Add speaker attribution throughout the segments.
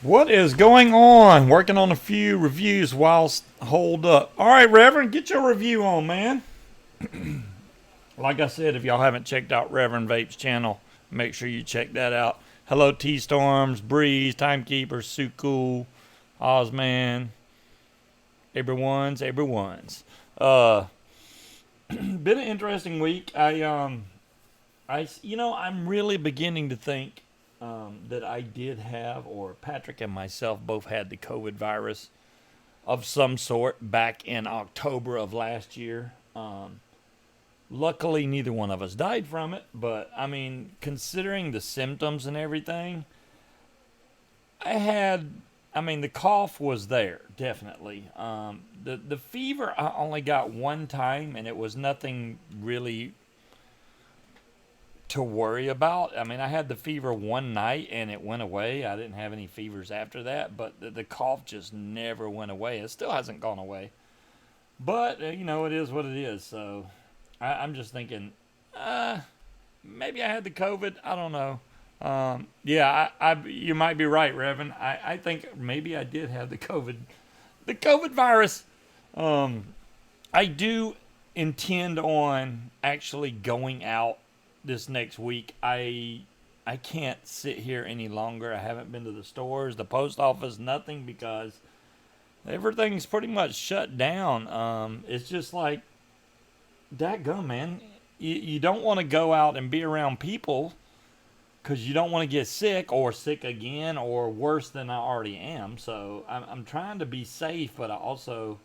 Speaker 1: What is going on? Working on a few reviews whilst hold up. All right, Reverend, get your review on, man. Like I said, if y'all haven't checked out Reverend Vape's channel, make sure you check that out. Hello, T Storms, Breeze, Timekeeper, Suku, Ozman, everyone's. Been an interesting week. I'm really beginning to think that I did have, or Patrick and myself both had the COVID virus of some sort back in October of last year. Luckily, neither one of us died from it, but I mean, considering the symptoms and everything, the cough was there, definitely. The fever I only got one time, and it was nothing really to worry about. I mean, I had the fever one night and it went away. I didn't have any fevers after that, but the cough just never went away. It still hasn't gone away. But, it is what it is. So I'm just thinking, maybe I had the COVID. I don't know. You might be right, Reverend. I think maybe I did have the COVID virus. I do intend on actually going out this next week. I can't sit here any longer. I haven't been to the stores, the post office, nothing, because everything's pretty much shut down. It's just like, dadgum, man. You don't want to go out and be around people because you don't want to get sick or sick again or worse than I already am. So I'm trying to be safe, but I also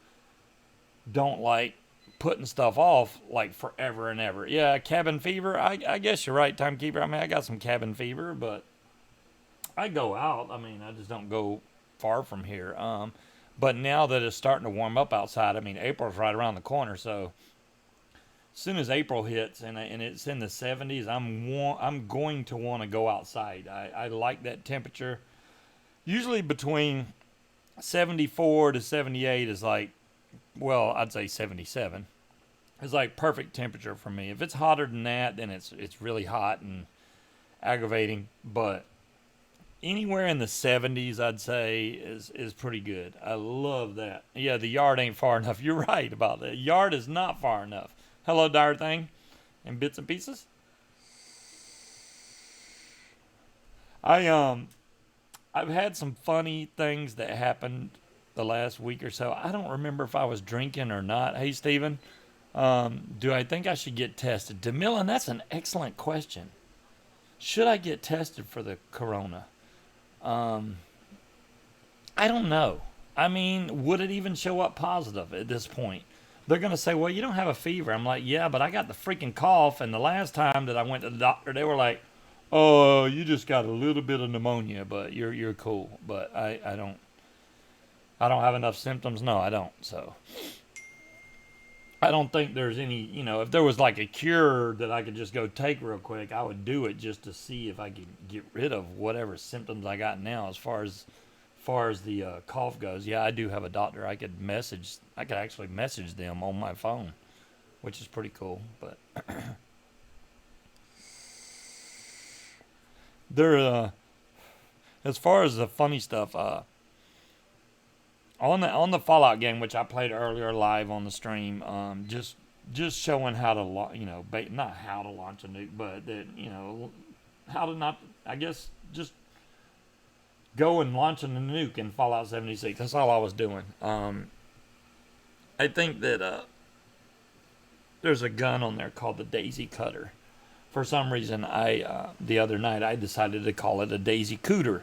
Speaker 1: don't like putting stuff off like forever and ever. Yeah, cabin fever. I guess you're right, Timekeeper. I mean, I got some cabin fever, but I go out. I mean, I just don't go far from here. But now that it's starting to warm up outside, I mean, April's right around the corner, so as soon as April hits and it's in the 70s, I'm going to want to go outside. I like that temperature. Usually between 74 to 78 is like, well, I'd say 77. It's like perfect temperature for me. If it's hotter than that, then it's really hot and aggravating. But anywhere in the 70s, I'd say, is pretty good. I love that. Yeah, the yard ain't far enough. You're right about that. Yard is not far enough. Hello, Dire Thing, and Bits and Pieces. I've had some funny things that happened the last week or so. I don't remember if I was drinking or not. Hey, Steven, do I think I should get tested? DeMillan, that's an excellent question. Should I get tested for the corona? I don't know. I mean, would it even show up positive at this point? They're going to say, well, you don't have a fever. I'm like, yeah, but I got the freaking cough. And the last time that I went to the doctor, they were like, oh, you just got a little bit of pneumonia, but you're cool. But I don't have enough symptoms. No, I don't. So I don't think there's any, if there was like a cure that I could just go take real quick, I would do it just to see if I could get rid of whatever symptoms I got now as far as the cough goes. Yeah, I do have a doctor. I could actually message them on my phone, which is pretty cool. But they're as far as the funny stuff, on the Fallout game, which I played earlier live on the stream, just showing how to not how to launch a nuke, but that how to not, I guess, just go and launching a nuke in Fallout 76. That's all I was doing. I think that there's a gun on there called the Daisy Cutter. For some reason, the other night I decided to call it a Daisy Cooter.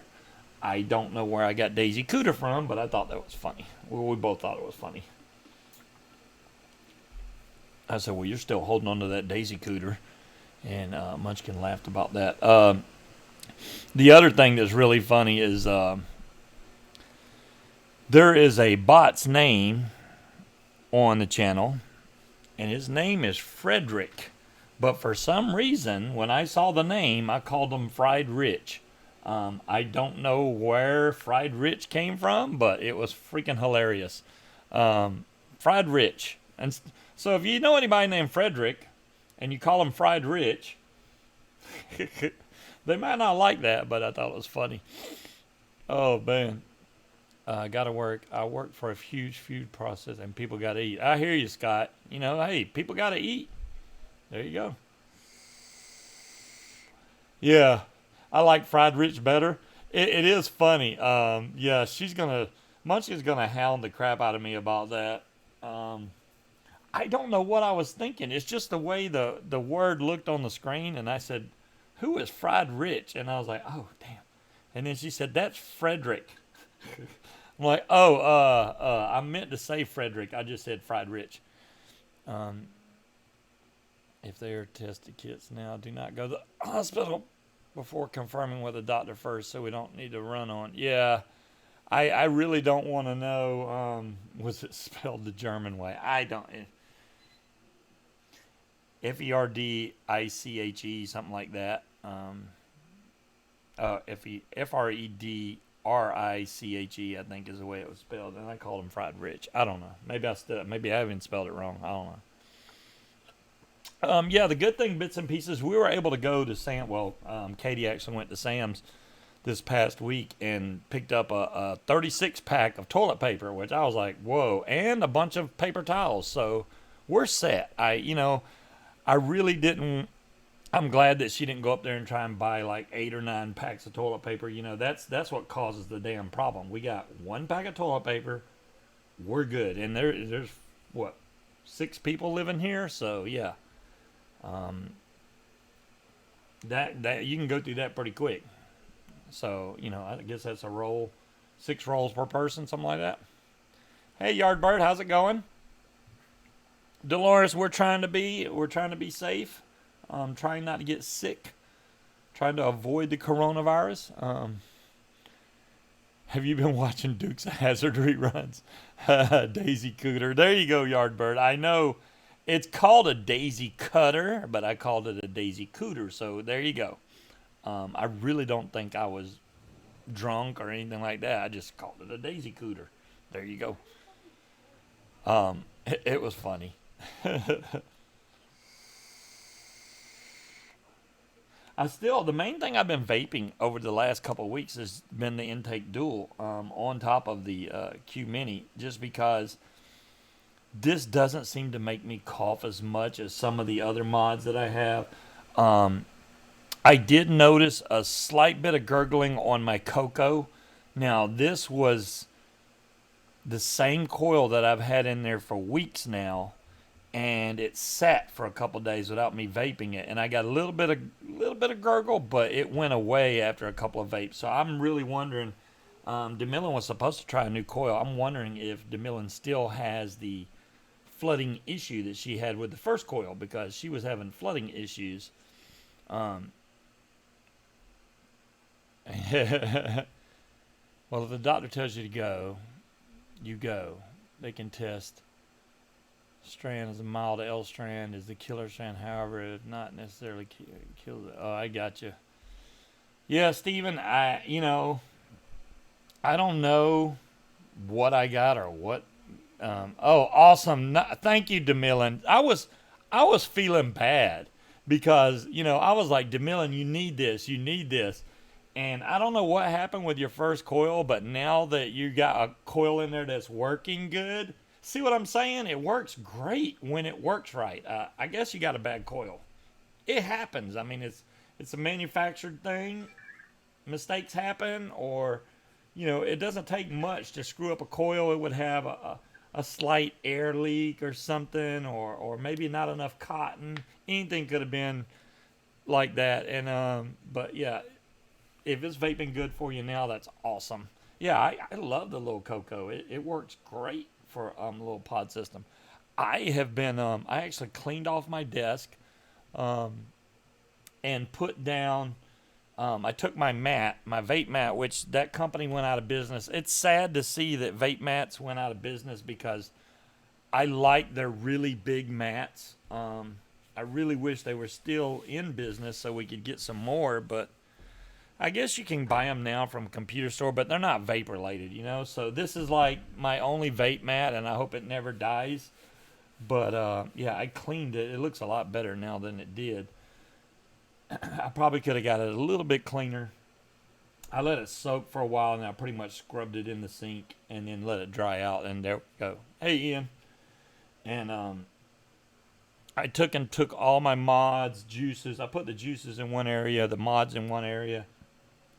Speaker 1: I don't know where I got Daisy Cooter from, but I thought that was funny. Well, we both thought it was funny. I said, well, you're still holding on to that Daisy Cooter. And Munchkin laughed about that. The other thing that's really funny is there is a bot's name on the channel, and his name is Frederick. But for some reason, when I saw the name, I called him Fried Rich. I don't know where Fried Rich came from, but it was freaking hilarious. Fried Rich. And so if you know anybody named Frederick and you call him Fried Rich, they might not like that, but I thought it was funny. Oh man, gotta work. I work for a huge food process, and people gotta eat. I hear you, Scott. Hey, people gotta eat. There you go. Yeah, I like fried rich better. It is funny. Yeah, Munchkin's gonna hound the crap out of me about that. Um, I don't know what I was thinking. It's just the way the word looked on the screen, and I said, "Who is fried rich?" And I was like, "Oh, damn." And then she said, "That's Frederick." I'm like, "Oh, I meant to say Frederick. I just said fried rich." Um, if they are tested kits now, do not go to the hospital before confirming with the doctor first, so we don't need to run on. Yeah, I really don't want to know. Was it spelled the German way? I don't. Ferdiche, something like that. Fredriche, I think is the way it was spelled, and I called him Fried Rich. I don't know. Maybe I even spelled it wrong. I don't know. Yeah, the good thing, bits and pieces, we were able to go to Sam. Well, Katie actually went to Sam's this past week and picked up a 36 pack of toilet paper, which I was like, whoa, and a bunch of paper towels. So we're set. I really didn't. I'm glad that she didn't go up there and try and buy like 8 or 9 packs of toilet paper. That's what causes the damn problem. We got 1 pack of toilet paper. We're good, and there's what 6 people living here, so yeah. Um, that you can go through that pretty quick. So I guess that's a roll, 6 rolls per person, something like that. Hey, Yardbird, how's it going? Dolores, we're trying to be safe. Trying not to get sick. Trying to avoid the coronavirus. Have you been watching Dukes of Hazard reruns? Daisy Cooter. There you go, Yardbird. I know it's called a Daisy Cutter, but I called it a Daisy Cooter. So there you go. I really don't think I was drunk or anything like that. I just called it a Daisy Cooter. There you go. It was funny. The main thing I've been vaping over the last couple of weeks has been the Intake Dual on top of the Q Mini, just because this doesn't seem to make me cough as much as some of the other mods that I have. Um, I did notice a slight bit of gurgling on my Coco. Now, this was the same coil that I've had in there for weeks now, and it sat for a couple days without me vaping it, and I got a little bit of gurgle, but it went away after a couple of vapes. So I'm really wondering. DeMillan was supposed to try a new coil. I'm wondering if DeMillan still has the flooding issue that she had with the first coil, because she was having flooding issues. Um, well, if the doctor tells you to go, you go. They can test strand as a mild L strand is the killer strand. However, it not necessarily kills it. Oh, I got you. Yeah, Steven, I don't know what I got or what. Oh, awesome! Thank you, DeMillan. I was feeling bad because I was like, DeMillan, you need this, you need this, and I don't know what happened with your first coil, but now that you got a coil in there that's working good, see what I'm saying? It works great when it works right. I guess you got a bad coil. It happens. I mean, it's a manufactured thing. Mistakes happen, or it doesn't take much to screw up a coil. It would have a slight air leak or something, or maybe not enough cotton. Anything could have been like that. And but yeah, if it's vaping good for you now, that's awesome. Yeah, I love the little Coco. It works great for the little pod system. I have been I actually cleaned off my desk um, and put down. I took my vape mat, which that company went out of business. It's sad to see that vape mats went out of business because I like their really big mats. I really wish they were still in business so we could get some more, but I guess you can buy them now from a computer store, but they're not vape related. So this is like my only vape mat, and I hope it never dies. But yeah, I cleaned it. It looks a lot better now than it did. I probably could have got it a little bit cleaner. I let it soak for a while, and I pretty much scrubbed it in the sink, and then let it dry out. And there we go. Hey, Ian. And I took all my mods, juices. I put the juices in one area, the mods in one area.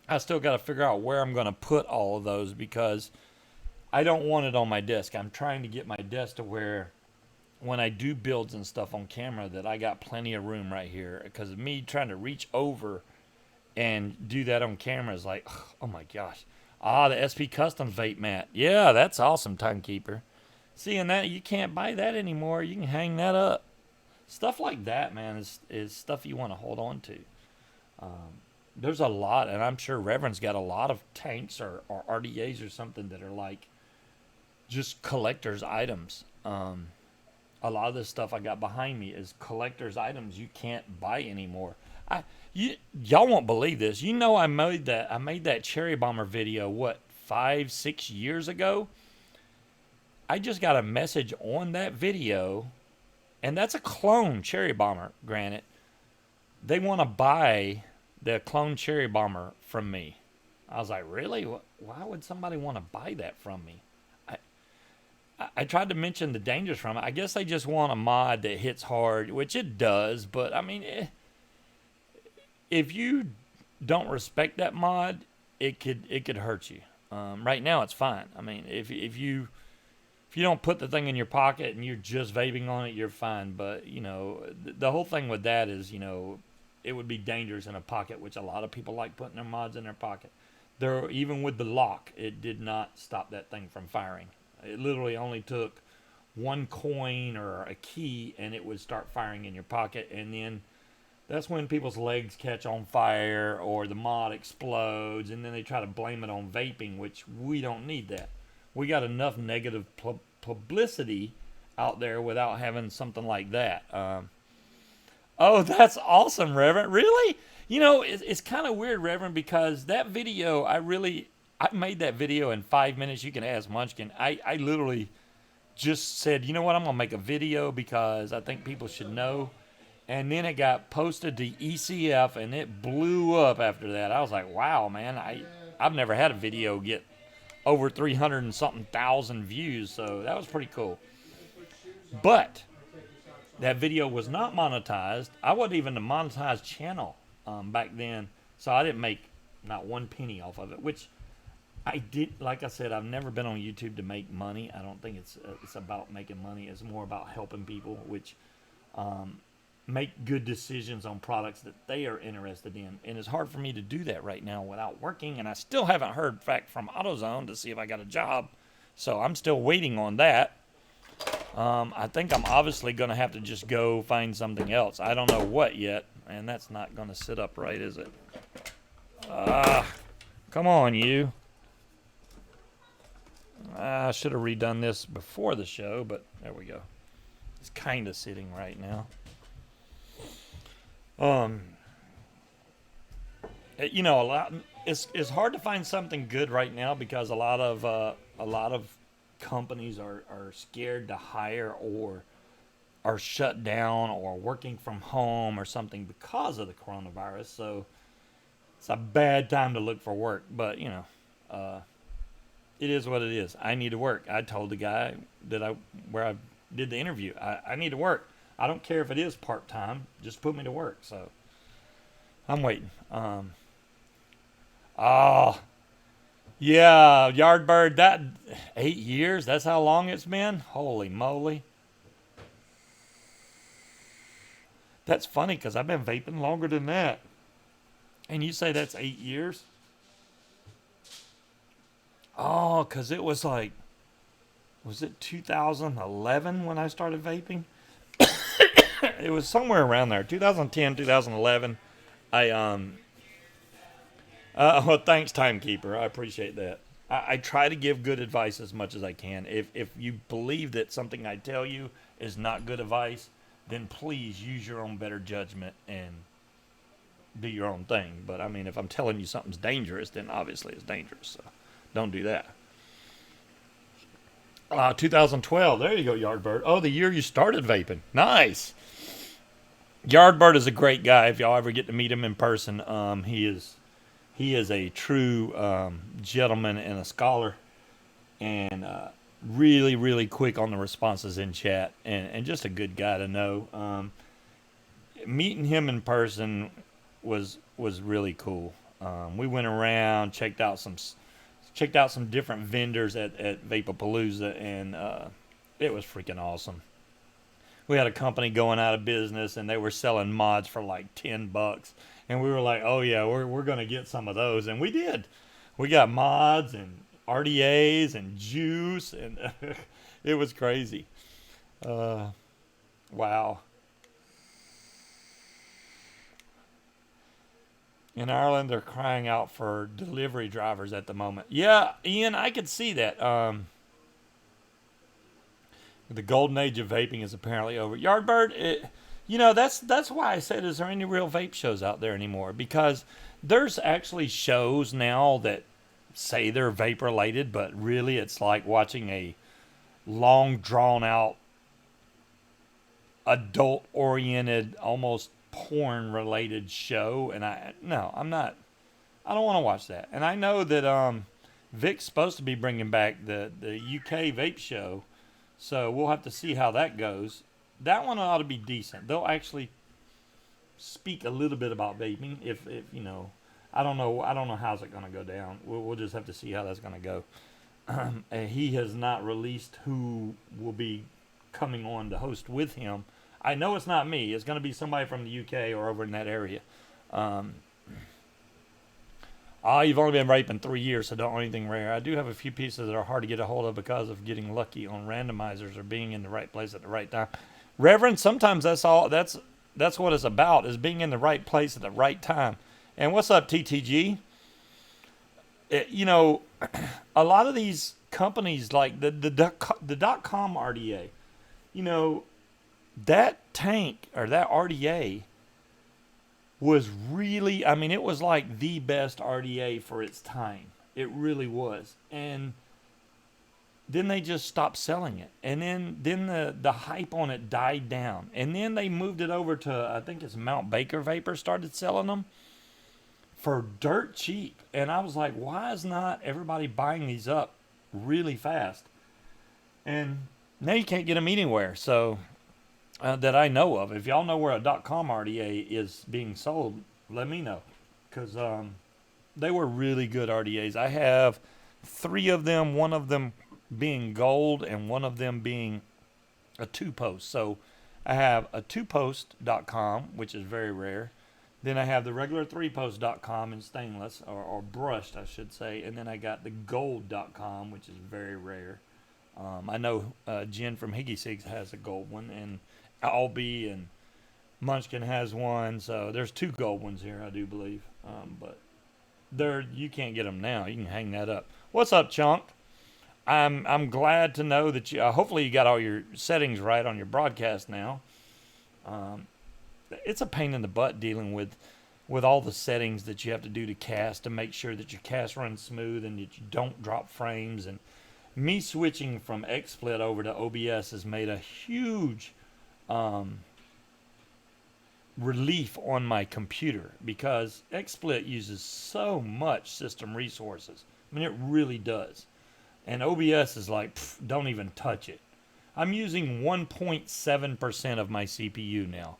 Speaker 1: I still got to figure out where I'm going to put all of those because I don't want it on my desk. I'm trying to get my desk to where when I do builds and stuff on camera that I got plenty of room right here. Because me trying to reach over and do that on camera is like, oh my gosh. The SP Custom Vape mat. Yeah, that's awesome, Timekeeper. Seeing that, you can't buy that anymore. You can hang that up. Stuff like that, man, is stuff you want to hold on to. There's a lot, and I'm sure Reverend's got a lot of tanks or RDAs or something that are like just collector's items. A lot of this stuff I got behind me is collector's items you can't buy anymore. Y'all won't believe this. You know, I made that Cherry Bomber video 5-6 years ago. I just got a message on that video, and that's a clone Cherry Bomber. Granted, they want to buy the clone Cherry Bomber from me. I was like, really? Why would somebody want to buy that from me? I tried to mention the dangers from it. I guess they just want a mod that hits hard, which it does. But I mean, if you don't respect that mod, it could hurt you. Right now, it's fine. I mean, if you don't put the thing in your pocket and you're just vaping on it, you're fine. But you know, the whole thing with that is, you know, it would be dangerous in a pocket, which a lot of people like putting their mods in their pocket. Even with the lock, it did not stop that thing from firing. It literally only took one coin or a key, and it would start firing in your pocket. And then that's when people's legs catch on fire or the mod explodes, and then they try to blame it on vaping, which we don't need that. We got enough negative publicity out there without having something like that. Oh, that's awesome, Reverend. Really? You know, it's kind of weird, Reverend, because that video, I made that video in 5 minutes. You can ask Munchkin. I literally just said, you know what, I'm going to make a video because I think people should know. And then it got posted to ECF, and it blew up after that. I was like, wow, man, I've never had a video get over 300 and something thousand views, so that was pretty cool. But that video was not monetized. I wasn't even a monetized channel back then, so I didn't make not one penny off of it, which I did. Like I said, I've never been on YouTube to make money. I don't think it's about making money. It's more about helping people, which make good decisions on products that they are interested in. And it's hard for me to do that right now without working, and I still haven't heard back from AutoZone to see if I got a job. So I'm still waiting on that. I think I'm obviously going to have to just go find something else. I don't know what yet, and that's not going to sit up right, is it? Come on, you. I should have redone this before the show, but there we go. It's kind of sitting right now. You know, it's hard to find something good right now because a lot of companies are scared to hire or are shut down or working from home or something because of the coronavirus. So it's a bad time to look for work, but you know, it is what it is. I need to work. I told the guy where I did the interview, I need to work. I don't care if it is part-time, just put me to work. So I'm waiting. Yeah, Yardbird, that 8 years, that's how long it's been? Holy moly. That's funny because I've been vaping longer than that. And you say that's 8 years? Oh, because it was like, was it 2011 when I started vaping? It was somewhere around there, 2010, 2011. Well, thanks, Timekeeper. I appreciate that. I try to give good advice as much as I can. If you believe that something I tell you is not good advice, then please use your own better judgment and do your own thing. But, I mean, if I'm telling you something's dangerous, then obviously it's dangerous. So don't do that. 2012. There you go, Yardbird. Oh, the year you started vaping. Nice. Yardbird is a great guy. If y'all ever get to meet him in person, he He is a true gentleman and a scholar, and really, really quick on the responses in chat, and just a good guy to know. Meeting him in person was really cool. We went around, checked out some different vendors at Vapapalooza, and it was freaking awesome. We had a company going out of business, and they were selling mods for like $10, and we were like, "Oh yeah, we're gonna get some of those," and we did. We got mods and RDAs and juice, and it was crazy. Wow. In Ireland, they're crying out for delivery drivers at the moment. Yeah, Ian, I could see that. The golden age of vaping is apparently over. Yardbird, that's why I said, is there any real vape shows out there anymore? Because there's actually shows now that say they're vape related, but really it's like watching a long drawn out adult oriented, almost porn related show. And I'm not. I don't want to watch that. And I know that Vic's supposed to be bringing back the UK vape show, so we'll have to see how that goes. That one ought to be decent. They'll actually speak a little bit about vaping. If I don't know. I don't know how's it going to go down. We'll just have to see how that's going to go. He has not released who will be coming on to host with him. I know it's not me. It's going to be somebody from the UK or over in that area. You've only been vaping 3 years, so don't want anything rare. I do have a few pieces that are hard to get a hold of because of getting lucky on randomizers or being in the right place at the right time. Reverend, sometimes that's all. That's what it's about, is being in the right place at the right time. And what's up, TTG? A lot of these companies, like the .com RDA, that tank or that RDA was really, it was like the best RDA for its time. It really was. And then they just stopped selling it. And then the hype on it died down. And then they moved it over to, I think it's Mount Baker Vapor started selling them for dirt cheap. And I was like, why is not everybody buying these up really fast? And now you can't get them anywhere. So that I know of. If y'all know where a .com RDA is being sold, let me know, because they were really good RDAs. I have 3 of them, one of them being gold and one of them being a 2-post. So I have a 2-post.com, which is very rare. Then I have the regular 3-post.com in stainless, or brushed, I should say. And then I got the gold.com, which is very rare. I know Jen from e-cig has a gold one, and Albie and Munchkin has one, so there's 2 gold ones here, I do believe. But you can't get them now. You can hang that up. What's up, Chunk? I'm glad to know that you. Hopefully, you got all your settings right on your broadcast now. It's a pain in the butt dealing with all the settings that you have to do to cast to make sure that your cast runs smooth and that you don't drop frames. And me switching from XSplit over to OBS has made a huge relief on my computer, because XSplit uses so much system resources. It really does. And OBS is like, don't even touch it. I'm using 1.7% of my CPU now.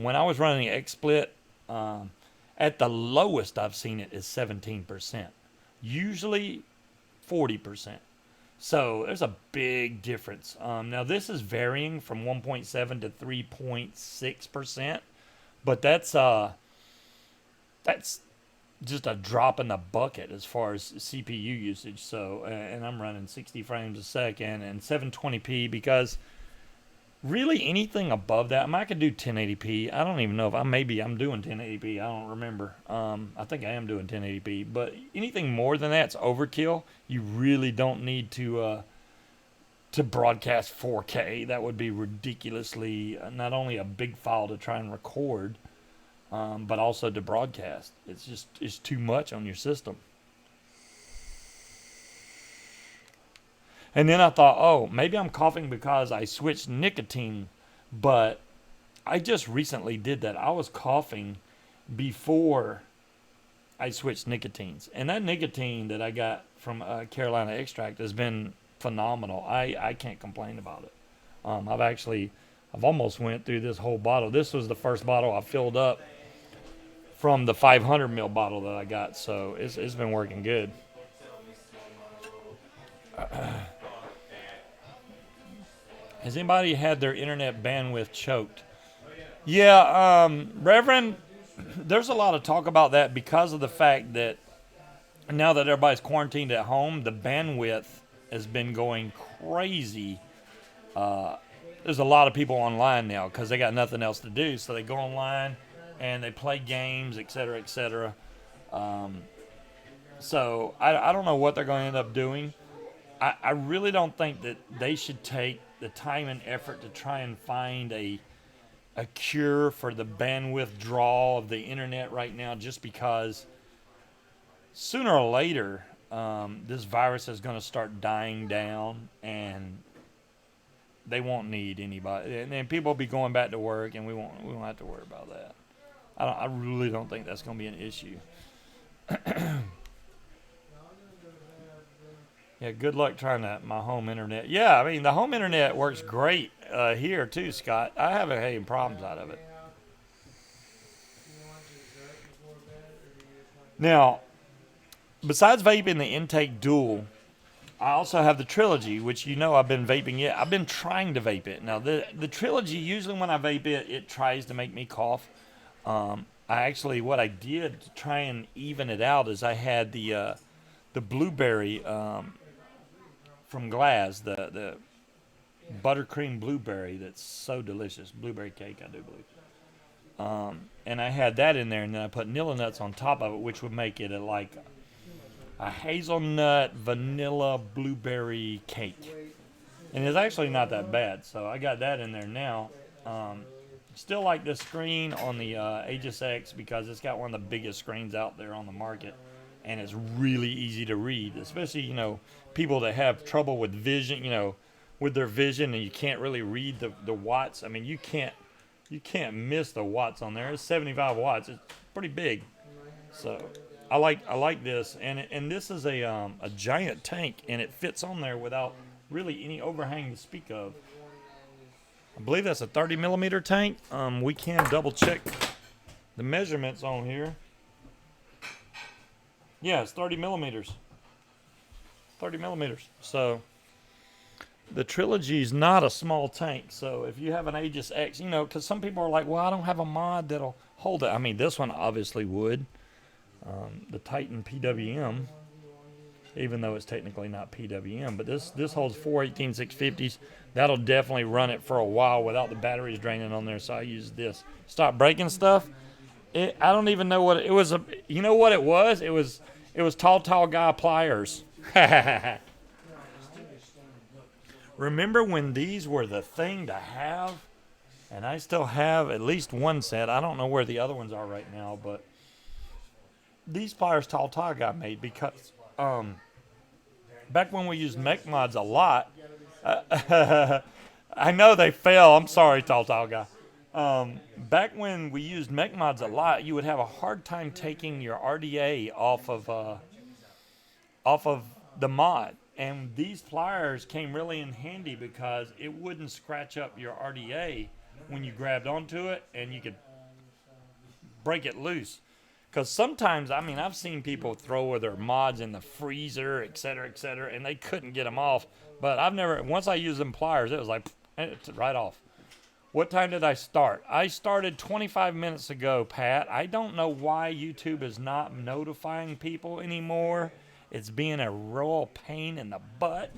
Speaker 1: When I was running XSplit, at the lowest I've seen it is 17%. Usually 40%. So there's a big difference. Now this is varying from 1.7 to 3.6%, but that's just a drop in the bucket as far as CPU usage. So, and I'm running 60 frames a second and 720p, because really anything above that, I could do 1080p. I don't even know if I'm doing 1080p. I don't remember. I think I am doing 1080p, but anything more than that's overkill. You really don't need to broadcast 4K. That would be ridiculously, not only a big file to try and record, but also to broadcast. It's too much on your system. And then I thought, maybe I'm coughing because I switched nicotine, but I just recently did that. I was coughing before I switched nicotines, and that nicotine that I got from Carolina Extract has been phenomenal. I can't complain about it. I've almost went through this whole bottle. This was the first bottle I filled up from the 500 ml bottle that I got, so it's been working good. Has anybody had their internet bandwidth choked? Yeah, Reverend, there's a lot of talk about that because of the fact that now that everybody's quarantined at home, the bandwidth has been going crazy. There's a lot of people online now because they got nothing else to do, so they go online and they play games, etc., etc. So I don't know what they're going to end up doing. I really don't think that they should take the time and effort to try and find a cure for the bandwidth draw of the internet right now, just because sooner or later this virus is going to start dying down and they won't need anybody, and people will be going back to work, and we won't have to worry about that. I really don't think that's going to be an issue. Yeah, good luck trying my home internet. Yeah, I mean, the home internet works great here too, Scott. I haven't had any problems out of it. Now, besides vaping the Intake Dual, I also have the Trilogy, which I've been vaping it. I've been trying to vape it. Now, the Trilogy, usually when I vape it, it tries to make me cough. What I did to try and even it out is I had the blueberry from Glass, the buttercream blueberry that's so delicious. Blueberry cake, I do believe. And I had that in there, and then I put Nilla Nuts on top of it, which would make it a hazelnut vanilla blueberry cake. And it's actually not that bad, so I got that in there now. Still like the screen on the Aegis X because it's got one of the biggest screens out there on the market, and it's really easy to read, especially people that have trouble with vision, with their vision, and you can't really read the watts. I mean, you can't miss the watts on there. It's 75 watts. It's pretty big. So I like this, and this is a giant tank, and it fits on there without really any overhang to speak of. I believe that's a 30 millimeter tank. We can double check the measurements on here. Yeah, it's 30 millimeters. 30 millimeters. So the Trilogy is not a small tank. So if you have an Aegis X, because some people are like, well, I don't have a mod that'll hold it. I mean, this one obviously would. The Titan PWM, even though it's technically not PWM, but this holds 4 18650s. That'll definitely run it for a while without the batteries draining on there. So I use this. Stop breaking stuff. I don't even know what it was. You know what it was? It was tall guy pliers. Remember when these were the thing to have? And I still have at least one set. I don't know where the other ones are right now, but these pliers Tall Guy made because back when we used mech mods a lot, I know they fell. I'm sorry, Tall Guy. Back when we used mech mods a lot, you would have a hard time taking your RDA off of the mod. And these pliers came really in handy because it wouldn't scratch up your RDA when you grabbed onto it, and you could break it loose. Because sometimes, I mean, I've seen people throw their mods in the freezer, et cetera, and they couldn't get them off. But once I used them pliers, it was like, it's right off. What time did I start? I started 25 minutes ago, Pat. I don't know why YouTube is not notifying people anymore. It's being a real pain in the butt.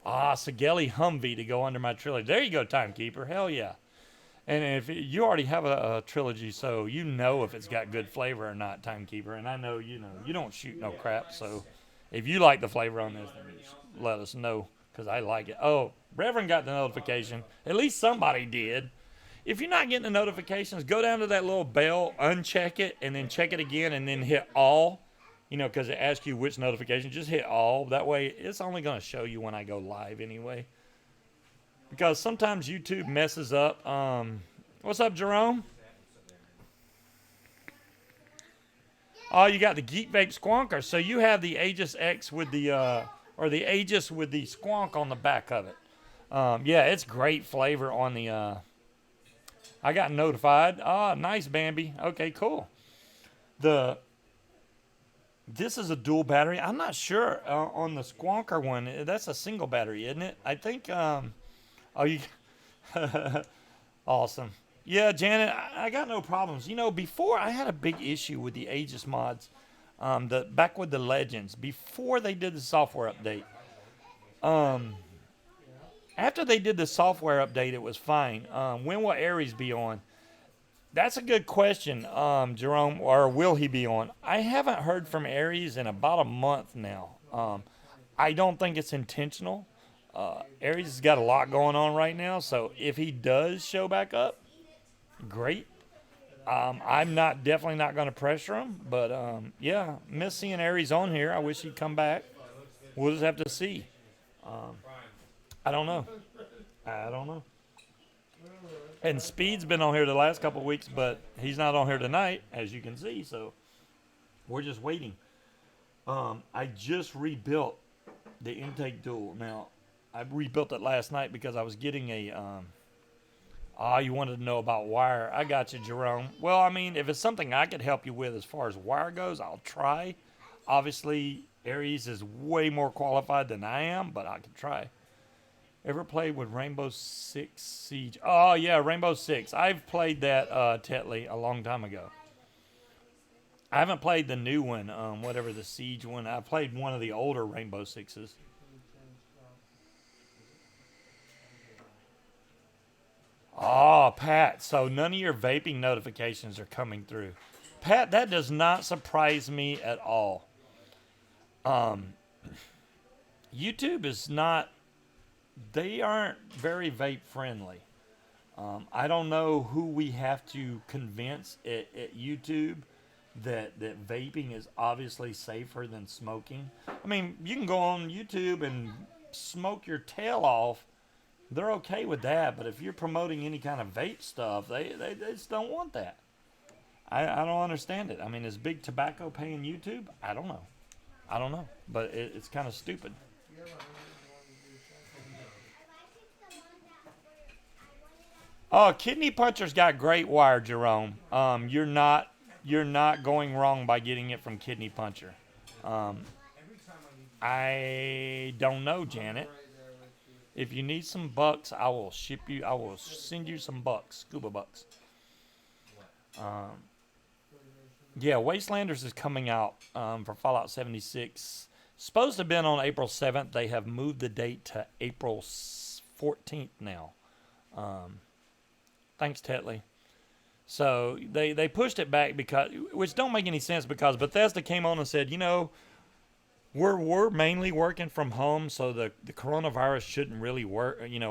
Speaker 1: Sageli Humvee to go under my Trilogy. There you go, Timekeeper. Hell yeah. And if you already have a Trilogy, so you know if it's got good flavor or not, Timekeeper. And I know you don't shoot no crap. So if you like the flavor on this, then just let us know, because I like it. Oh, Reverend got the notification. At least somebody did. If you're not getting the notifications, go down to that little bell, uncheck it, and then check it again, and then hit all. Because it asks you which notification. Just hit all. That way, it's only going to show you when I go live anyway. Because sometimes YouTube messes up. What's up, Jerome? Oh, you got the Geek Vape Squonker. So you have the Aegis X with the, or the Aegis with the squonk on the back of it. Yeah, it's great flavor on the, I got notified. Ah, nice, Bambi. Okay, cool. The This is a dual battery. I'm not sure on the Squonker one. That's a single battery, isn't it? I think. Oh, you. Awesome. Yeah, Janet, I got no problems. You know, before I had a big issue with the Aegis mods, the back with the Legends before they did the software update. After they did the software update, it was fine. When will Aries be on? That's a good question, Jerome. Or will he be on? I haven't heard from Aries in about a month now. I don't think it's intentional. Aries has got a lot going on right now, so if he does show back up, great. I'm not definitely not going to pressure him, but yeah, miss seeing Aries on here. I wish he'd come back. We'll just have to see. I don't know. I don't know. And Speed's been on here the last couple of weeks, but he's not on here tonight, as you can see. So we're just waiting. I just rebuilt the intake dual. Now I rebuilt it last night because I was getting a. You wanted to know about wire? I got you, Jerome. Well, I mean, if it's something I could help you with as far as wire goes, I'll try. Obviously, Aries is way more qualified than I am, but I could try. Ever played with Rainbow Six Siege? Oh, yeah, Rainbow Six. I've played that, Tetley, a long time ago. I haven't played the new one, whatever the Siege one. I played one of the older Rainbow Sixes. Oh, Pat, so none of your vaping notifications are coming through. Pat, that does not surprise me at all. YouTube is not, they aren't very vape friendly. I don't know who we have to convince at YouTube that vaping is obviously safer than smoking. I mean, you can go on YouTube and smoke your tail off. They're okay with that, but if you're promoting any kind of vape stuff, they just don't want that. I don't understand it. I mean, is Big Tobacco paying YouTube? I don't know. I don't know, but it's kind of stupid. Oh, Kidney Puncher's got great wire, Jerome. You're not going wrong by getting it from Kidney Puncher. I don't know, Janet. If you need some bucks, I will ship you. I will send you some bucks, scuba bucks. Yeah, Wastelanders is coming out for Fallout 76. Supposed to have been on April 7th. They have moved the date to April 14th now. Thanks, Tetley. So they pushed it back because, which don't make any sense because Bethesda came on and said, you know, we're mainly working from home, so the coronavirus shouldn't really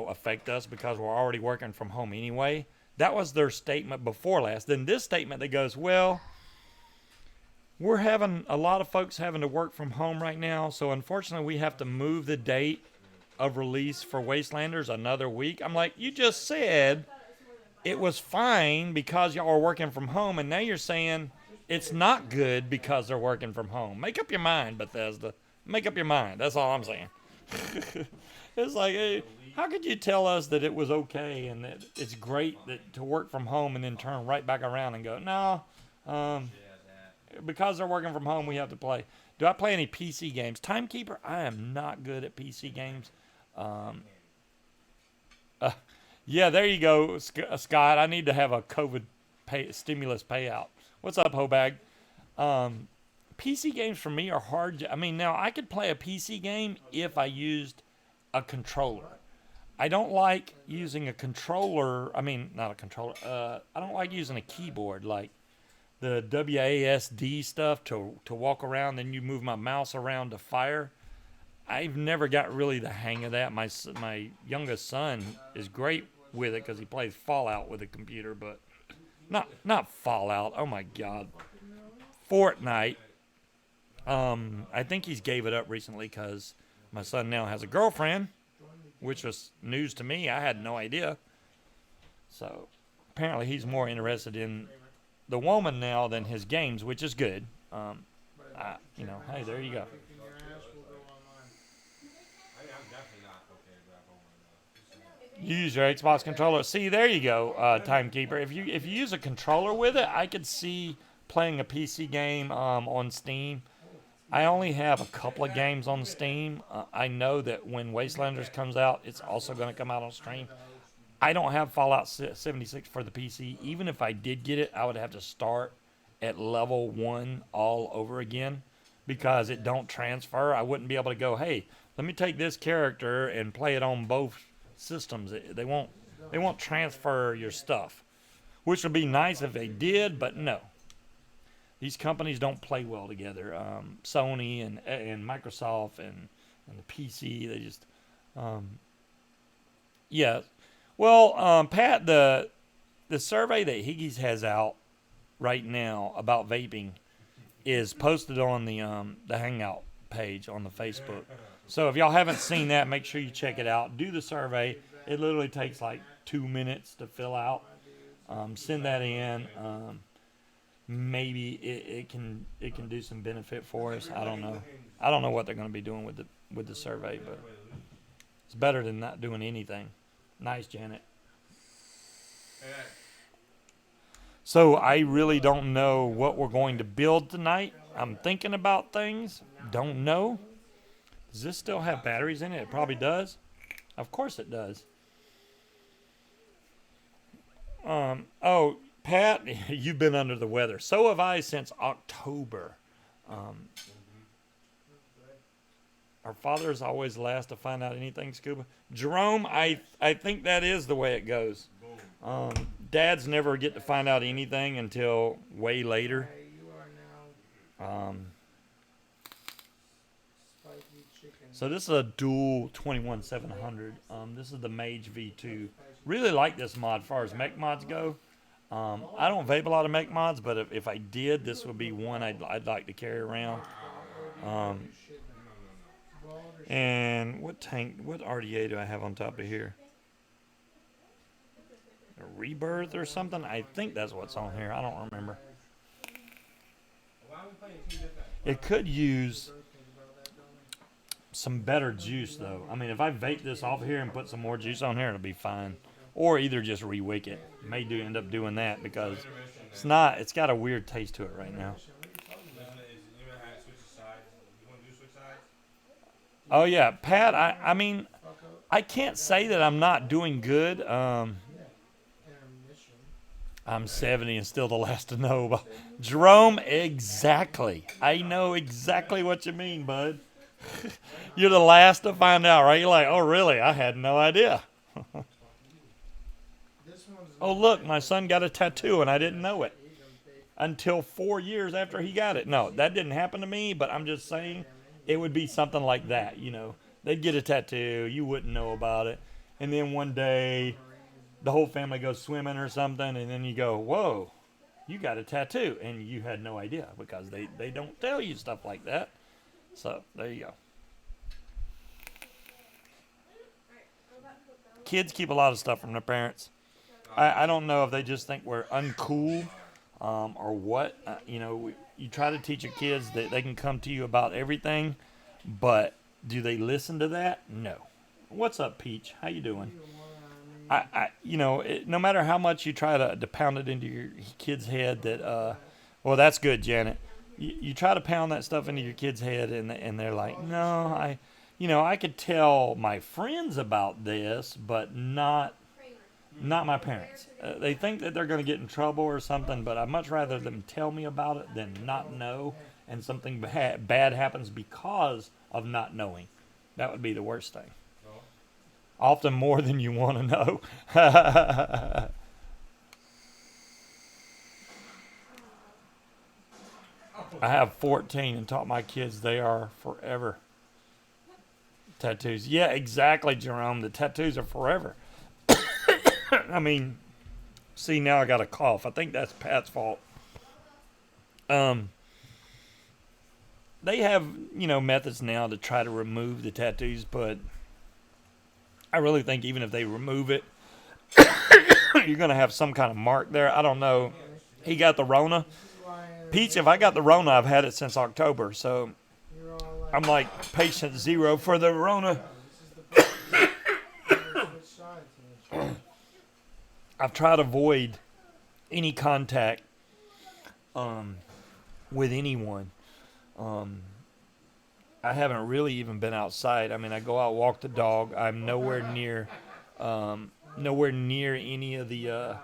Speaker 1: affect us because we're already working from home anyway. That was their statement before last. Then this statement that goes, well, we're having a lot of folks having to work from home right now, so unfortunately we have to move the date of release for Wastelanders another week. I'm like, you just said it was fine because y'all are working from home, and now you're saying it's not good because they're working from home. Make up your mind, Bethesda. Make up your mind. That's all I'm saying. It's like, hey, how could you tell us that it was okay and that it's great to work from home and then turn right back around and go, no, because they're working from home, we have to play. Do I play any PC games? Timekeeper, I am not good at PC games. Yeah, there you go, Scott. I need to have a COVID stimulus payout. What's up, Hobag? PC games for me are hard. I mean, now I could play a PC game if I used a controller. I don't like using a controller. I mean, not a controller. I don't like using a keyboard like the WASD stuff to walk around. Then you move my mouse around to fire. I've never got really the hang of that. My youngest son is great with it because he plays Fallout with a computer, but not Fallout. Oh my God, Fortnite. I think he's gave it up recently because my son now has a girlfriend, which was news to me. I had no idea. So apparently he's more interested in the woman now than his games, which is good. Hey, there you go. Use your Xbox controller. See, there you go, Timekeeper. If you use a controller with it, I could see playing a PC game on Steam. I only have a couple of games on Steam. I know that when Wastelanders comes out, it's also going to come out on Steam. I don't have Fallout 76 for the PC. Even if I did get it, I would have to start at level 1 all over again because it don't transfer. I wouldn't be able to go, hey, let me take this character and play it on both systems. They won't transfer your stuff, which would be nice if they did, but no. These companies don't play well together. Sony and Microsoft and the PC, they just yeah. Well, Pat, the survey that Higgies has out right now about vaping is posted on the Hangout page on the Facebook. So if y'all haven't seen that, make sure you check it out. Do the survey. It literally takes like 2 minutes to fill out. Send that in. Maybe it can do some benefit for us. I don't know. I don't know what they're going to be doing with the survey, but it's better than not doing anything. Nice, Janet. So I really don't know what we're going to build tonight. I'm thinking about things. Don't know. Does this still have batteries in it? It probably does. Of course it does. Oh, Pat, you've been under the weather. So have I since October. Our father is always last to find out anything, Scuba. Jerome, I think that is the way it goes. Dads never get to find out anything until way later. So this is a dual 21700. This is the Mage V2. Really like this mod as far as mech mods go. I don't vape a lot of mech mods, but if I did, this would be one I'd like to carry around. And what RDA do I have on top of here? A Rebirth or something? I think that's what's on here. I don't remember. It could use some better juice, though. I mean, if I vape this off here and put some more juice on here, it'll be fine. Or either just re-wick it. May end up doing that because it's got a weird taste to it right now. Oh yeah, Pat, I mean, I can't say that I'm not doing good. I'm 70 and still the last to know. But Jerome, exactly. I know exactly what you mean, bud. You're the last to find out, right? You're like, oh really? I had no idea. Oh, look, my son got a tattoo and I didn't know it until 4 years after he got it. No, that didn't happen to me, but I'm just saying it would be something like that, you know. They'd get a tattoo, you wouldn't know about it. And then one day, the whole family goes swimming or something, and then you go, whoa, you got a tattoo. And you had no idea because they don't tell you stuff like that. So, there you go. Kids keep a lot of stuff from their parents. I don't know if they just think we're uncool or what. You try to teach your kids that they can come to you about everything, but do they listen to that? No. What's up, Peach? How you doing? No matter how much you try to pound it into your kid's head that, well, that's good, Janet. You try to pound that stuff into your kid's head, and they're like, no, I could tell my friends about this, but not my parents. They think that they're going to get in trouble or something, but I'd much rather them tell me about it than not know, and something bad happens because of not knowing. That would be the worst thing. Often more than you want to know. I have 14 and taught my kids they are forever. Tattoos. Yeah, exactly, Jerome. The tattoos are forever. I mean, see, now I got a cough. I think that's Pat's fault. They have, methods now to try to remove the tattoos, but I really think even if they remove it, you're going to have some kind of mark there. I don't know. He got the Rona. Peach, if I got the Rona, I've had it since October, so I'm like patient zero for the Rona. I've tried to avoid any contact with anyone. I haven't really even been outside. I mean, I go out, walk the dog. I'm nowhere near any of the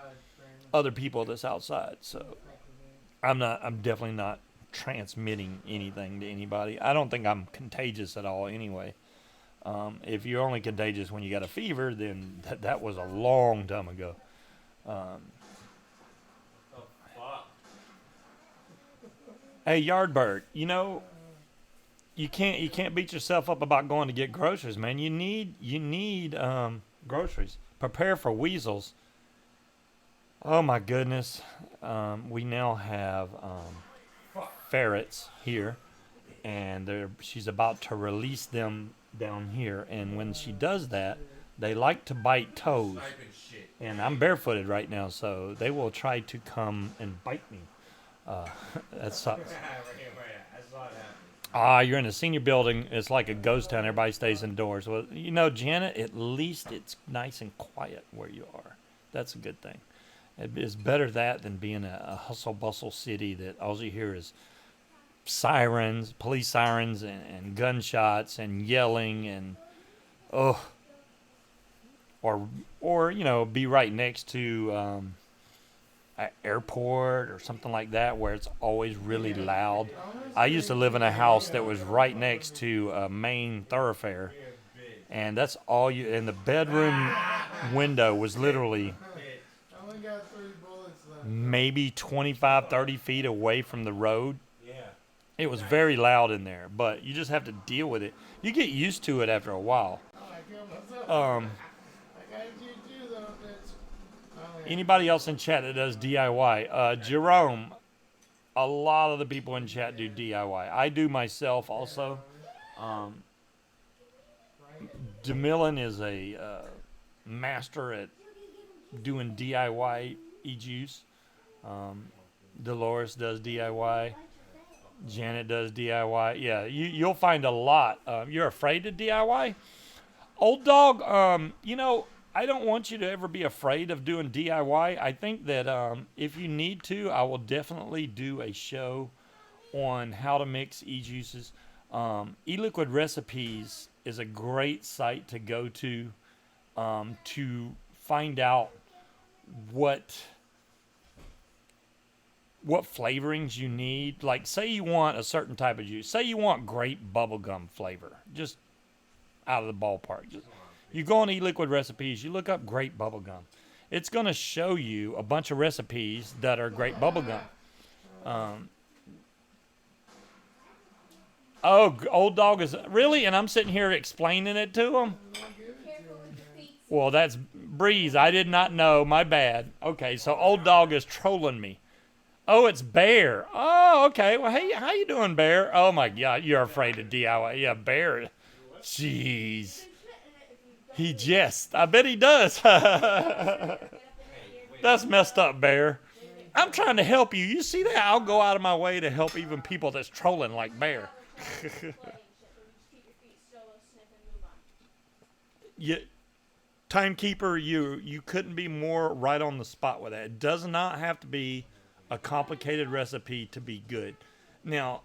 Speaker 1: other people that's outside. So I'm definitely not transmitting anything to anybody. I don't think I'm contagious at all anyway. If you're only contagious when you got a fever, then that was a long time ago. Hey, Yardbird, you can't beat yourself up about going to get groceries, man. You need groceries. Prepare for weasels. Oh my goodness. We now have ferrets here, and she's about to release them down here. And when she does that, they like to bite toes. And I'm barefooted right now, so they will try to come and bite me. That sucks. You're in a senior building. It's like a ghost town. Everybody stays indoors. Well, Janet, at least it's nice and quiet where you are. That's a good thing. It's better that than being a hustle-bustle city that all you hear is sirens, police sirens, and gunshots and yelling and, or be right next to an airport or something like that where it's always really loud. I used to live in a house that was right next to a main thoroughfare, and that's all and the bedroom window was literally maybe 25, 30 feet away from the road. It was very loud in there, but you just have to deal with it. You get used to it after a while. Anybody else in chat that does DIY? Jerome, a lot of the people in chat do DIY. I do myself also. DeMillan is a master at doing DIY e-juice. Dolores does DIY. Janet does DIY. Yeah, you'll find a lot. You're afraid to DIY? Old dog, I don't want you to ever be afraid of doing DIY. I think that if you need to, I will definitely do a show on how to mix e-juices. E-Liquid Recipes is a great site to go to find out what flavorings you need. Like, say you want a certain type of juice. Say you want grape bubblegum flavor. Just out of the ballpark. You go on e-Liquid Recipes, you look up grape bubblegum. It's going to show you a bunch of recipes that are grape bubblegum. Old dog is... Really? And I'm sitting here explaining it to him? Well, that's Breeze. I did not know. My bad. Okay, so old dog is trolling me. Oh, it's Bear. Oh, okay. Well, hey, how you doing, Bear? Oh, my God. You're afraid of DIY. Yeah, Bear. Jeez. He jests. I bet he does. That's messed up, Bear. I'm trying to help you. You see that? I'll go out of my way to help even people that's trolling like Bear. Timekeeper, you couldn't be more right on the spot with that. It does not have to be a complicated recipe to be good. Now,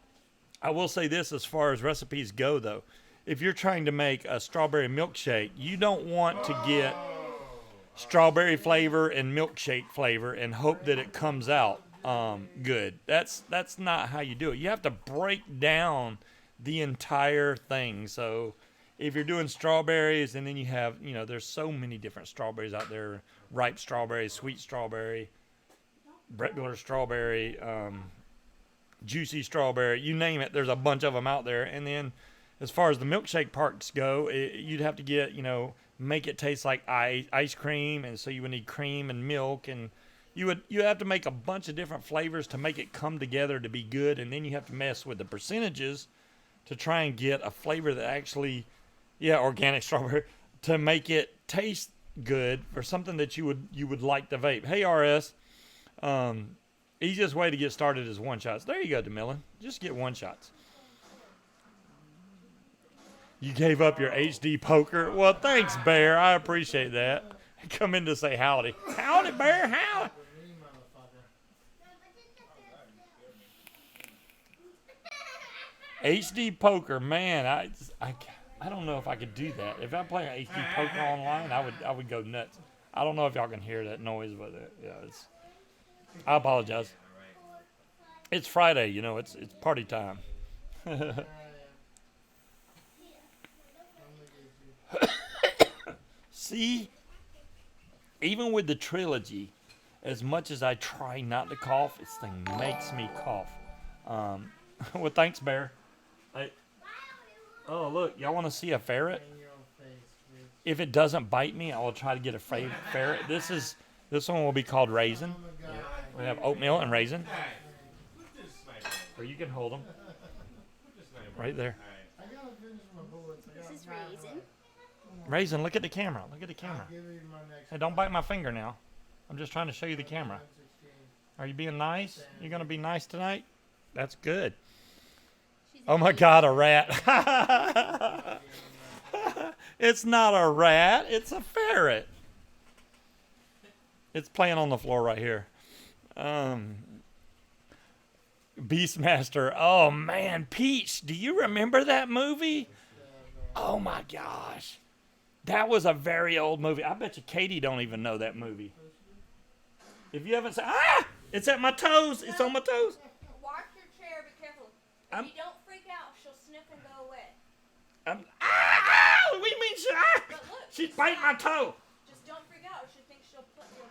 Speaker 1: I will say this as far as recipes go, though. If you're trying to make a strawberry milkshake, you don't want to get strawberry flavor and milkshake flavor and hope that it comes out good. That's not how you do it. You have to break down the entire thing. So if you're doing strawberries, and then you have, there's so many different strawberries out there. Ripe strawberry, sweet strawberry, regular strawberry, juicy strawberry, you name it. There's a bunch of them out there. And then as far as the milkshake parts go, you'd have to get, make it taste like ice cream. And so you would need cream and milk. And you have to make a bunch of different flavors to make it come together to be good. And then you have to mess with the percentages to try and get a flavor that actually, organic strawberry, to make it taste good for something that you would like to vape. Hey, RS. Easiest way to get started is one shots. There you go, DeMillan. Just get one shots. You gave up your HD poker? Well, thanks, Bear. I appreciate that. Come in to say howdy. Howdy, Bear. Howdy. HD poker, man. I don't know if I could do that. If I play an HD poker online, I would go nuts. I don't know if y'all can hear that noise, but I apologize. It's Friday, you know. It's party time. See, even with the trilogy, as much as I try not to cough, this thing makes me cough. Well, thanks, Bear. Oh, look, y'all want to see a ferret? If it doesn't bite me, I will try to get a ferret. This one will be called Raisin. We have oatmeal and raisin. Or you can hold them. Right there.
Speaker 2: This is Raisin.
Speaker 1: Raisin, look at the camera. Look at the camera. Hey, don't bite my finger now. I'm just trying to show you the camera. Are you being nice? You going to be nice tonight? That's good. Oh my God, a rat. It's not a rat. It's a ferret. It's playing on the floor right here. Beastmaster. Oh man, Peach, do you remember that movie? Oh my gosh. That was a very old movie. I bet you Katie don't even know that movie. If you haven't seen, it's at my toes. It's on my toes.
Speaker 2: Watch your chair. Be careful. If you don't freak out, she'll sniff and go away.
Speaker 1: What do you mean she's biting my toe?
Speaker 2: Just don't freak out. She thinks she'll put you.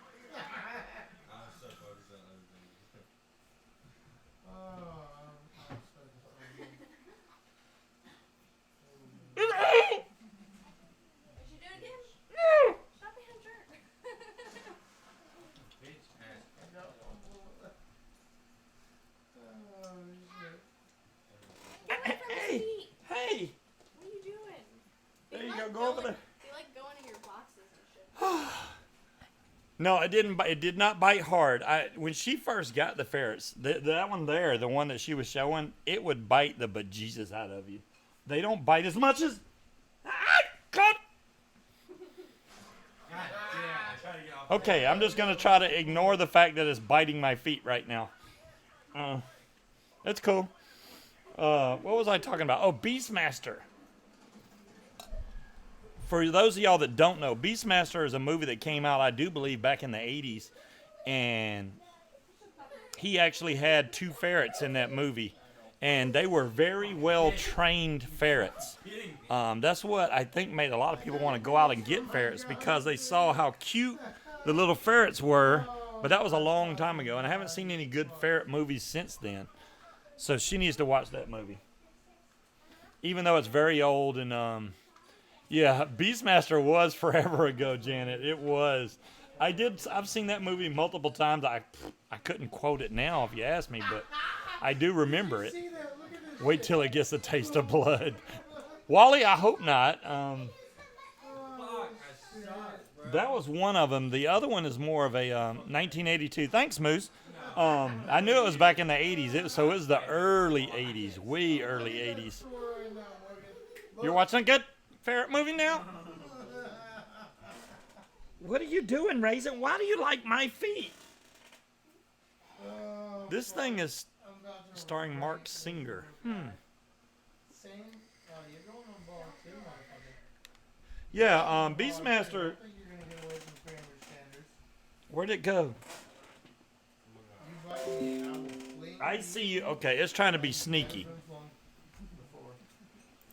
Speaker 2: Stop being a jerk.
Speaker 1: Hey.
Speaker 2: What are you doing?
Speaker 1: There you go over there.
Speaker 2: They like going in your boxes and shit.
Speaker 1: No, it didn't. It did not bite hard. When she first got the ferrets, that one there, the one that she was showing, it would bite the bejesus out of you. They don't bite as much as. Cut. Okay, I'm just gonna try to ignore the fact that it's biting my feet right now. That's cool. What was I talking about? Oh, Beastmaster. For those of y'all that don't know, Beastmaster is a movie that came out, I do believe, back in the 80s. And he actually had 2 ferrets in that movie. And they were very well-trained ferrets. That's what I think made a lot of people want to go out and get ferrets, because they saw how cute the little ferrets were. But that was a long time ago, and I haven't seen any good ferret movies since then. So she needs to watch that movie. Even though it's very old and... Yeah, Beastmaster was forever ago, Janet. It was. I've seen that movie multiple times. I couldn't quote it now if you ask me, but I do remember it. Wait till it gets a taste of blood. Wally, I hope not. That was one of them. The other one is more of a 1982. Thanks, Moose. I knew it was back in the 80s. So it was the early 80s, way early 80s. You're watching a good ferret movie now? What are you doing, Raisin? Why do you like my feet? This thing is starring Mark Singer. Yeah, Beastmaster. Where'd it go? I see you. Okay, it's trying to be sneaky.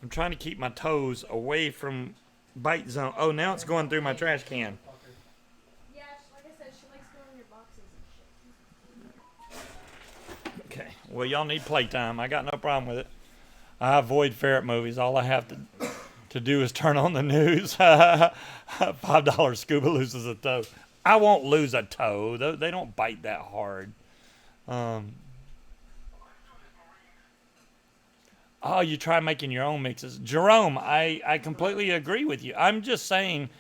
Speaker 1: I'm trying to keep my toes away from bite zone. Oh, now it's going through my trash can.
Speaker 2: Yeah, like I said, she likes going in your boxes and shit.
Speaker 1: Okay. Well, y'all need playtime. I got no problem with it. I avoid ferret movies. All I have to do is turn on the news. $5 Scuba loses a toe. I won't lose a toe. They don't bite that hard. Oh, you try making your own mixes. Jerome, I completely agree with you. I'm just saying,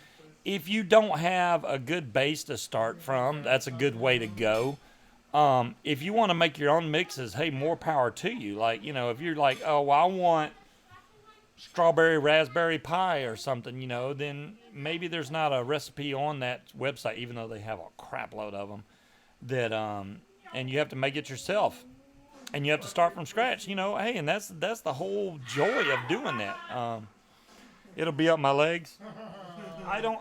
Speaker 1: if you don't have a good base to start from, that's a good way to go. If you want to make your own mixes, hey, more power to you. Like, you know, if you're like, oh, well, I want strawberry raspberry pie or something, you know, then maybe there's not a recipe on that website, even though they have a crap load of them, that, and you have to make it yourself. And you have to start from scratch, you know, hey, and that's the whole joy of doing that. It'll be up my legs. I don't,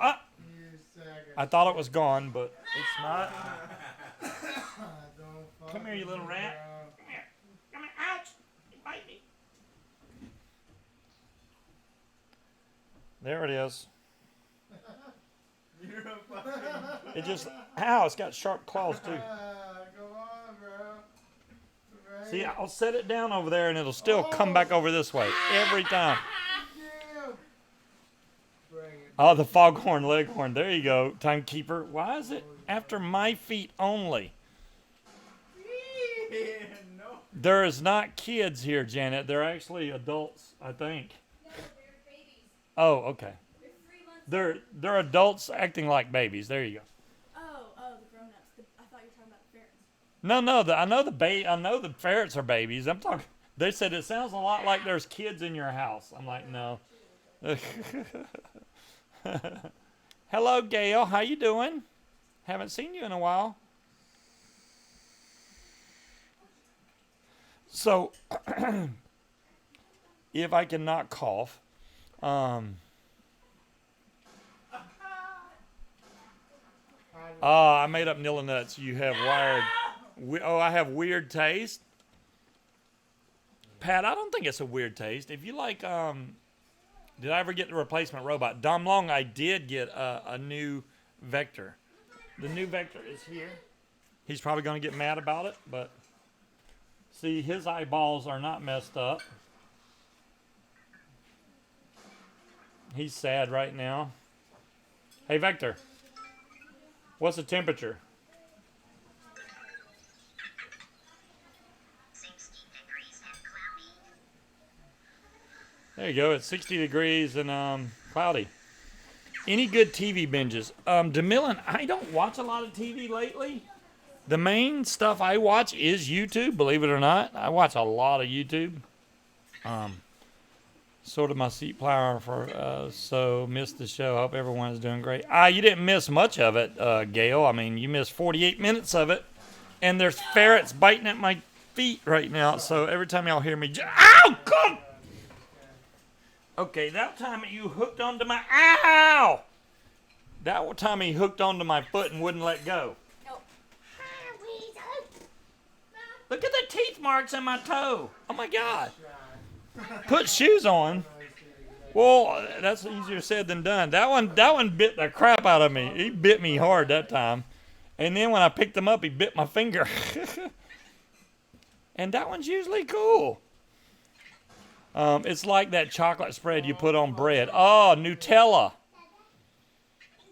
Speaker 1: I thought it was gone, but it's not. Come here, you little rat. Come here. Come here. Ouch! You bite me. There it is. It just, ow, it's got sharp claws too. See, I'll set it down over there and it'll still come back over this way every time. Oh, the foghorn leghorn. There you go, timekeeper. Why is it after my feet only? There is not kids here, Janet. They're actually adults, I think.
Speaker 2: No, they're babies.
Speaker 1: Oh, okay.
Speaker 2: They're 3 months.
Speaker 1: They're adults acting like babies. There you go.
Speaker 2: Oh, the grown-ups. I thought you were talking about the ferrets.
Speaker 1: No. I know the ferrets are babies. I'm talking. They said it sounds a lot like there's kids in your house. I'm like, no. Hello, Gail. How you doing? Haven't seen you in a while. So, if I can not cough, I made up Nilla Nuts. You have wired. I have weird taste. Pat, I don't think it's a weird taste. If you like, did I ever get the replacement robot? Dom Long, I did get a new Vector. The new Vector is here. He's probably going to get mad about it, but see, his eyeballs are not messed up. He's sad right now. Hey, Vector, what's the temperature?
Speaker 3: 60 degrees and cloudy.
Speaker 1: There you go. It's 60 degrees and cloudy. Any good TV binges? DeMillan, I don't watch a lot of TV lately. The main stuff I watch is YouTube, believe it or not. I watch a lot of YouTube. Sort of my seat flower for, so missed the show. Hope everyone is doing great. You didn't miss much of it, Gail. I mean, you missed 48 minutes of it. And there's ferrets biting at my feet right now. So every time y'all hear me, ow, God! Okay, that time you hooked onto my, ow! That time he hooked onto my foot and wouldn't let go. Look at the teeth marks on my toe. Oh my God. Put shoes on. Well, that's easier said than done. That one bit the crap out of me. He bit me hard that time. And then when I picked him up, he bit my finger. And that one's usually cool. It's like that chocolate spread you put on bread. Oh, Nutella.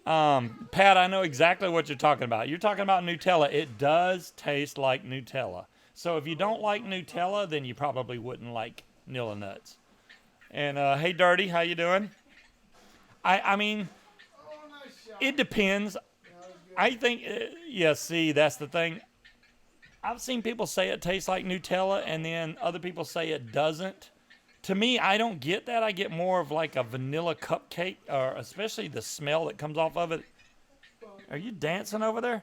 Speaker 1: Pat, I know exactly what you're talking about. You're talking about Nutella. It does taste like Nutella. So if you don't like Nutella, then you probably wouldn't like Nilla Nuts. And hey, Dirty, how you doing? I mean, it depends. I think, see, that's the thing. I've seen people say it tastes like Nutella, and then other people say it doesn't. To me, I don't get that. I get more of like a vanilla cupcake, or especially the smell that comes off of it. Are you dancing over there?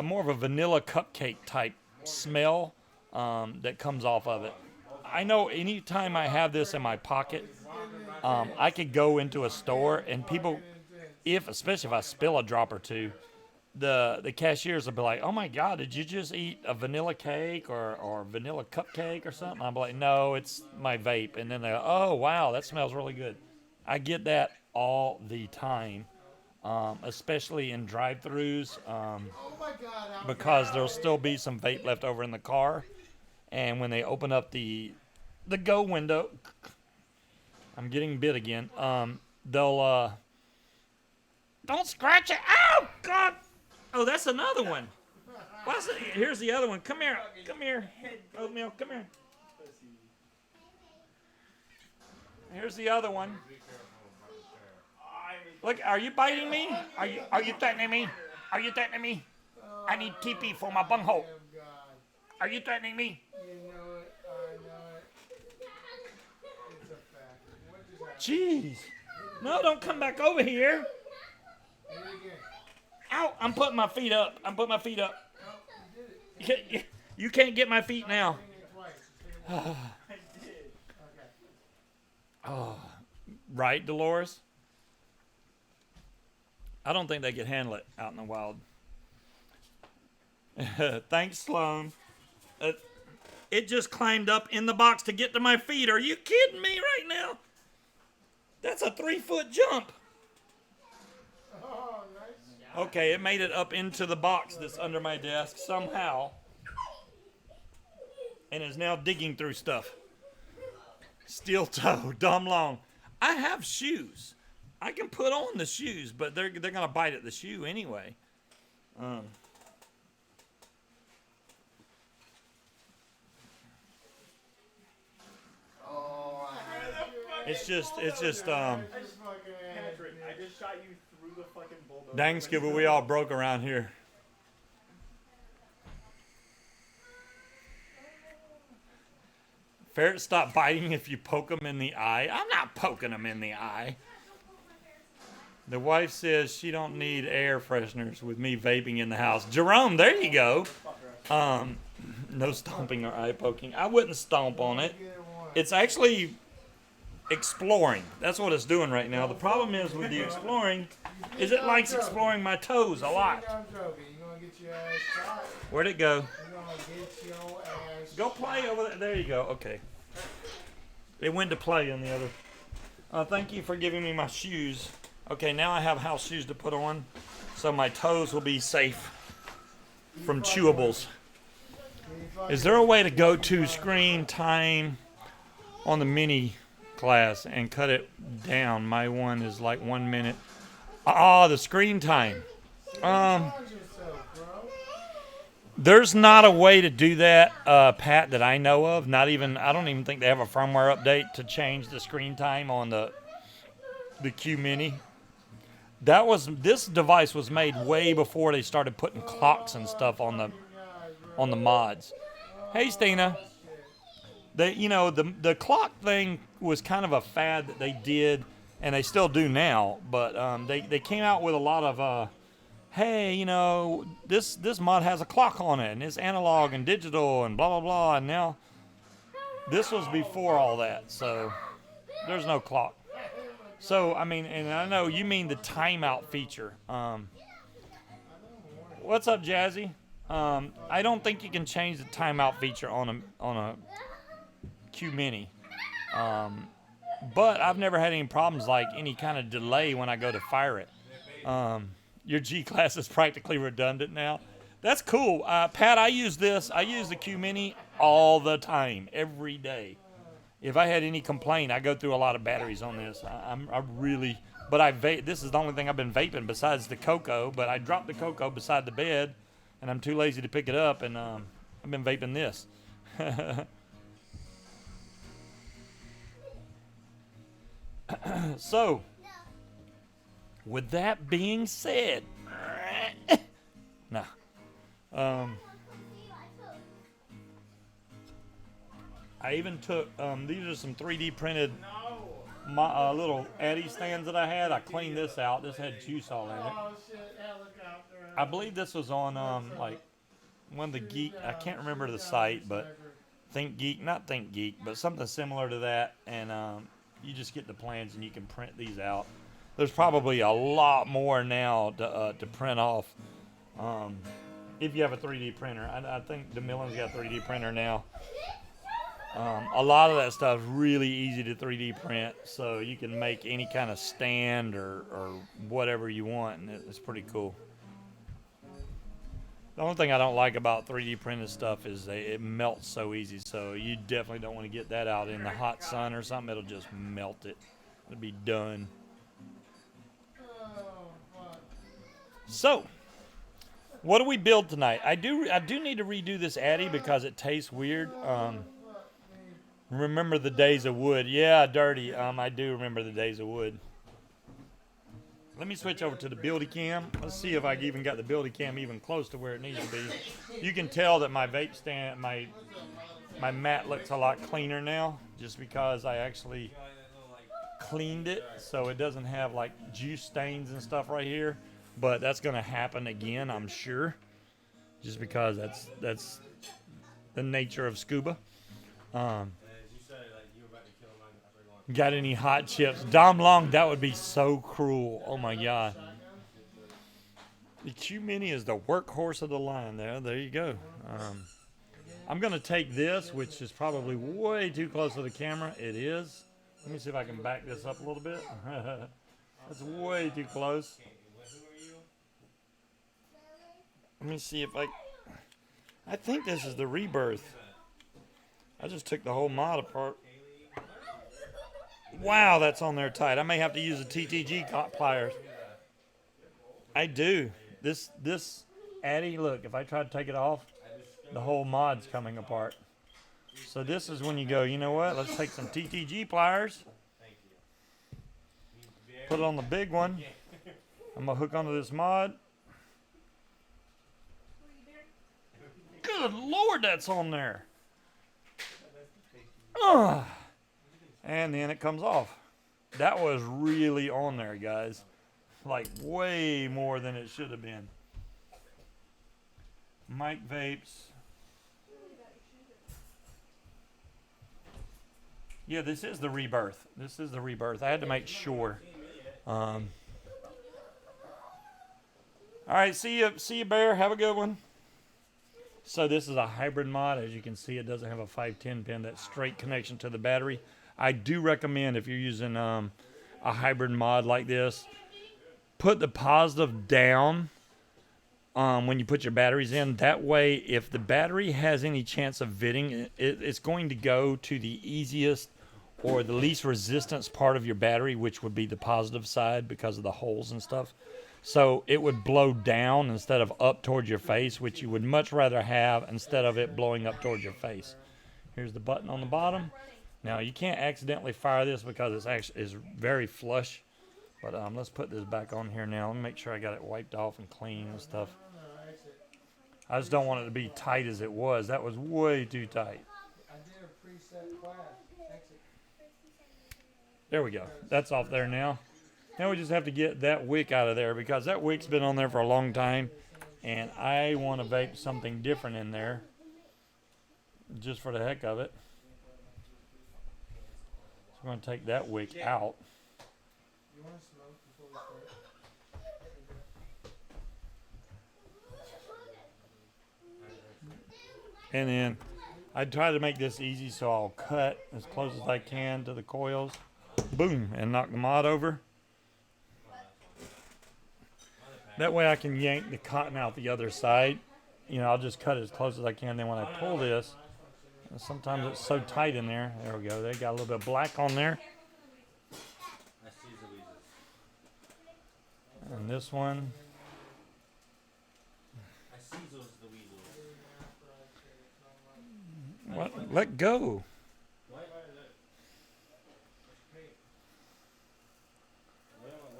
Speaker 1: More of a vanilla cupcake type smell that comes off of it. I know anytime I have this in my pocket, I could go into a store and people, especially if I spill a drop or two, the cashiers will be like, "Oh my God, did you just eat a vanilla cake or vanilla cupcake or something?" I'm like, "No, it's my vape." And then they go, "Oh wow, that smells really good." I get that all the time, especially in drive-throughs, because there'll still be some vape left over in the car, and when they open up the go window, I'm getting bit again. They'll don't scratch it. Oh God. Oh, that's another one. What's it? Here's the other one. Come here. Oatmeal, come here. Here's the other one. Look, are you biting me? Are you threatening me? Are you threatening me? I need TP for my bunghole. Are you threatening me?
Speaker 4: You know it. I know it. It's a fact. What just
Speaker 1: Jeez.
Speaker 4: happened?
Speaker 1: No, don't come back over here.
Speaker 4: Hit it again.
Speaker 1: Ow, I'm putting my feet up. I'm putting my feet up.
Speaker 4: Oh, you did it.
Speaker 1: You can't get my feet now.
Speaker 4: Hitting it twice. Just hit it once.
Speaker 5: I did.
Speaker 4: Okay.
Speaker 1: Oh, right, Dolores? I don't think they could handle it out in the wild. Thanks, Sloan. It just climbed up in the box to get to my feet. Are you kidding me right now? That's a 3-foot jump.
Speaker 4: Oh, nice.
Speaker 1: Okay, it made it up into the box that's under my desk somehow. And is now digging through stuff. Steel toe, dumb long. I have shoes. I can put on the shoes, but they're gonna bite at the shoe anyway.
Speaker 4: Oh,
Speaker 1: It's just
Speaker 4: Just fucking
Speaker 5: Patrick, I just shot you through the fucking bulldozer.
Speaker 1: dang Scuba, we all broke around here. Ferrets stop biting if you poke them in the eye. I'm not poking them in the eye. The wife says she don't need air fresheners with me vaping in the house. Jerome, there you go. No stomping or eye poking. I wouldn't stomp on it. It's actually exploring. That's what it's doing right now. The problem is with the exploring is it likes exploring my toes a lot.
Speaker 4: You're gonna get your ass shot.
Speaker 1: Where'd it go?
Speaker 4: You're gonna get your ass
Speaker 1: Go play over there. There you go. Okay. It went to play on the other. Thank you for giving me my shoes. Okay, now I have house shoes to put on, so my toes will be safe from chewables. Is there a way to go to screen time on the mini class and cut it down? My one is like 1 minute. The screen time.
Speaker 4: Charge yourself, bro.
Speaker 1: There's not a way to do that, Pat, that I know of. I don't even think they have a firmware update to change the screen time on the Q Mini. This device was made way before they started putting clocks and stuff on the mods. Hey, Stina. The clock thing was kind of a fad that they did, and they still do now. But they came out with a lot of hey, this mod has a clock on it, and it's analog and digital and blah, blah, blah. And now, this was before all that, so there's no clock. So, I mean, and I know you mean the timeout feature. What's up, Jazzy? I don't think you can change the timeout feature on a Q Mini. But I've never had any problems like any kind of delay when I go to fire it. Your G class is practically redundant now. That's cool. Pat, I use the Q Mini all the time, every day. If I had any complaint, I go through a lot of batteries on this. But I vape. This is the only thing I've been vaping besides the cocoa. But I dropped the cocoa beside the bed, and I'm too lazy to pick it up, and I've been vaping this. So, with that being said, I even took, these are some 3D printed little Addy stands that I had. I cleaned this out. This had juice all in it.
Speaker 4: Oh shit, helicopter.
Speaker 1: I believe this was on, like, one of the Geek, I can't remember the site, but not Think Geek, but something similar to that. And you just get the plans and you can print these out. There's probably a lot more now to print off if you have a 3D printer. I think DeMillen's got a 3D printer now. A lot of that stuff is really easy to 3D print, so you can make any kind of stand or whatever you want, and it's pretty cool. The only thing I don't like about 3D printed stuff is it melts so easy, so you definitely don't want to get that out in the hot sun or something. It'll just melt it. It'll be done. So, what do we build tonight? I do need to redo this Addy because it tastes weird. Remember the days of wood. Yeah, dirty. I do remember the days of wood. Let me switch over to the buildy cam. Let's see if I even got the buildy cam even close to where it needs to be. You can tell that my vape stand, my mat looks a lot cleaner now, just because I actually cleaned it so it doesn't have like juice stains and stuff right here. But that's gonna happen again, I'm sure, just because that's the nature of scuba. Got any hot chips? Dom Long, that would be so cruel. Oh my god. The Q Mini is the workhorse of the line there. There you go. I'm going to take this, which is probably way too close to the camera. It is. Let me see if I can back this up a little bit. That's way too close. Let me see if I think this is the Rebirth. I just took the whole mod apart. Wow, that's on there tight. I may have to use the TTG pliers. I do. This Addy, look, if I try to take it off, the whole mod's coming apart. So this is when you go, you know what? Let's take some TTG pliers. Put it on the big one. I'm going to hook onto this mod. Good Lord, that's on there. Ugh. And then it comes off. That was really on there, guys. Like way more than it should have been. Mike Vapes. Yeah, this is the Rebirth. This is the Rebirth. I had to make sure. All right, see you, Bear. Have a good one. So this is a hybrid mod. As you can see, it doesn't have a 510 pin. That's straight connection to the battery. I do recommend, if you're using a hybrid mod like this, put the positive down when you put your batteries in. That way, if the battery has any chance of vitting, it's going to go to the easiest or the least resistance part of your battery, which would be the positive side because of the holes and stuff. So it would blow down instead of up towards your face, which you would much rather have instead of it blowing up towards your face. Here's the button on the bottom. Now you can't accidentally fire this because it's actually is very flush. But let's put this back on here now. Let me make sure I got it wiped off and clean and stuff. I just don't want it to be tight as it was. That was way too tight.
Speaker 4: I did a preset class. Exit.
Speaker 1: There we go. That's off there now. Now we just have to get that wick out of there because that wick's been on there for a long time. And I want to vape something different in there. Just for the heck of it. So I'm going to take that wick out.
Speaker 4: You want to smoke before we start?
Speaker 1: And then I try to make this easy, so I'll cut as close as I can to the coils. Boom, and knock the mod over. That way I can yank the cotton out the other side. You know, I'll just cut it as close as I can. Then when I pull this, sometimes it's so tight in there. There we go. They got a little bit of black on there. And this one. What? Let go.
Speaker 5: What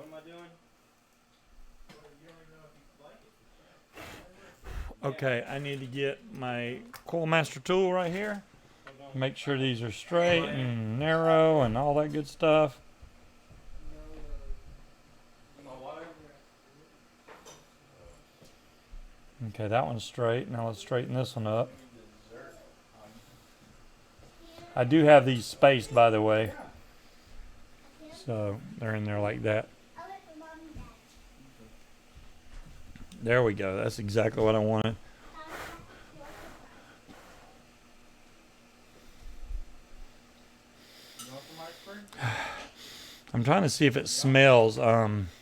Speaker 5: am I doing?
Speaker 1: Okay, I need to get my Coil Master tool right here. Make sure these are straight and narrow and all that good stuff. Okay, that one's straight. Now let's straighten this one up. I do have these spaced, by the way. So they're in there like that. There we go. That's exactly what I wanted. I'm trying to see if it smells.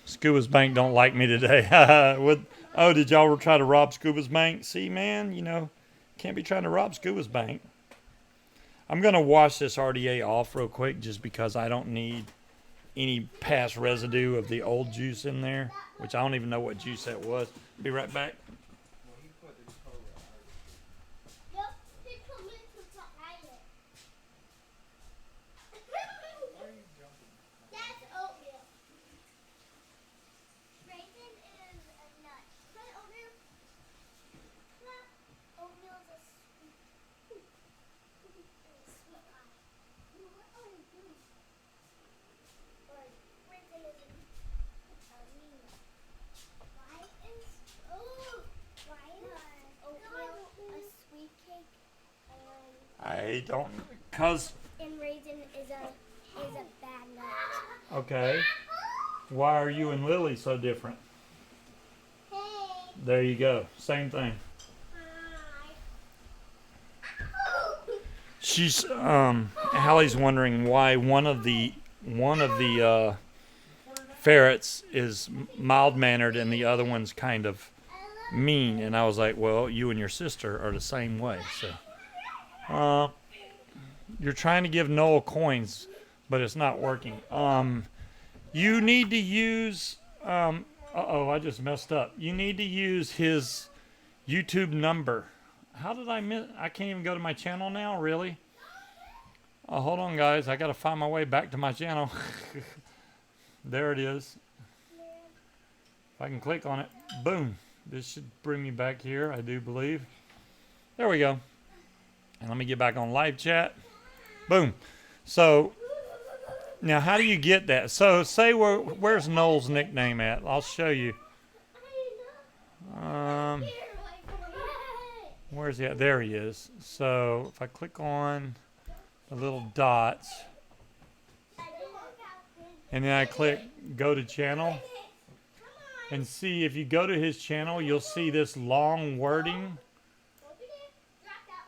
Speaker 1: Scuba's Bank don't like me today. Oh, did y'all try to rob Scuba's Bank? See, man, you know, can't be trying to rob Scuba's Bank. I'm going to wash this RDA off real quick just because I don't need any past residue of the old juice in there, which I don't even know what juice that was. Be right back.
Speaker 3: A sweet cake
Speaker 1: I don't, cause
Speaker 3: and raisin is a bad nut.
Speaker 1: okay. Why are you and Lily so different?
Speaker 3: Hey.
Speaker 1: There you go. Same thing. She's Hallie's wondering why one of the ferrets is mild mannered and the other one's kind of mean, and I was like, well, you and your sister are the same way. So you're trying to give Noel coins, but it's not working. You need to use uh-oh, I just messed up. You need to use his YouTube number. How did I miss? I can't even go to my channel now, really? Oh, hold on, guys. I got to find my way back to my channel. There it is. If I can click on it, boom. This should bring me back here, I do believe. There we go. And let me get back on live chat. Boom. So, now how do you get that? So, say where's Noel's nickname at? I'll show you. Where's he at? There he is. So, if I click on the little dots, and then I click go to channel, and see if you go to his channel, you'll see this long wording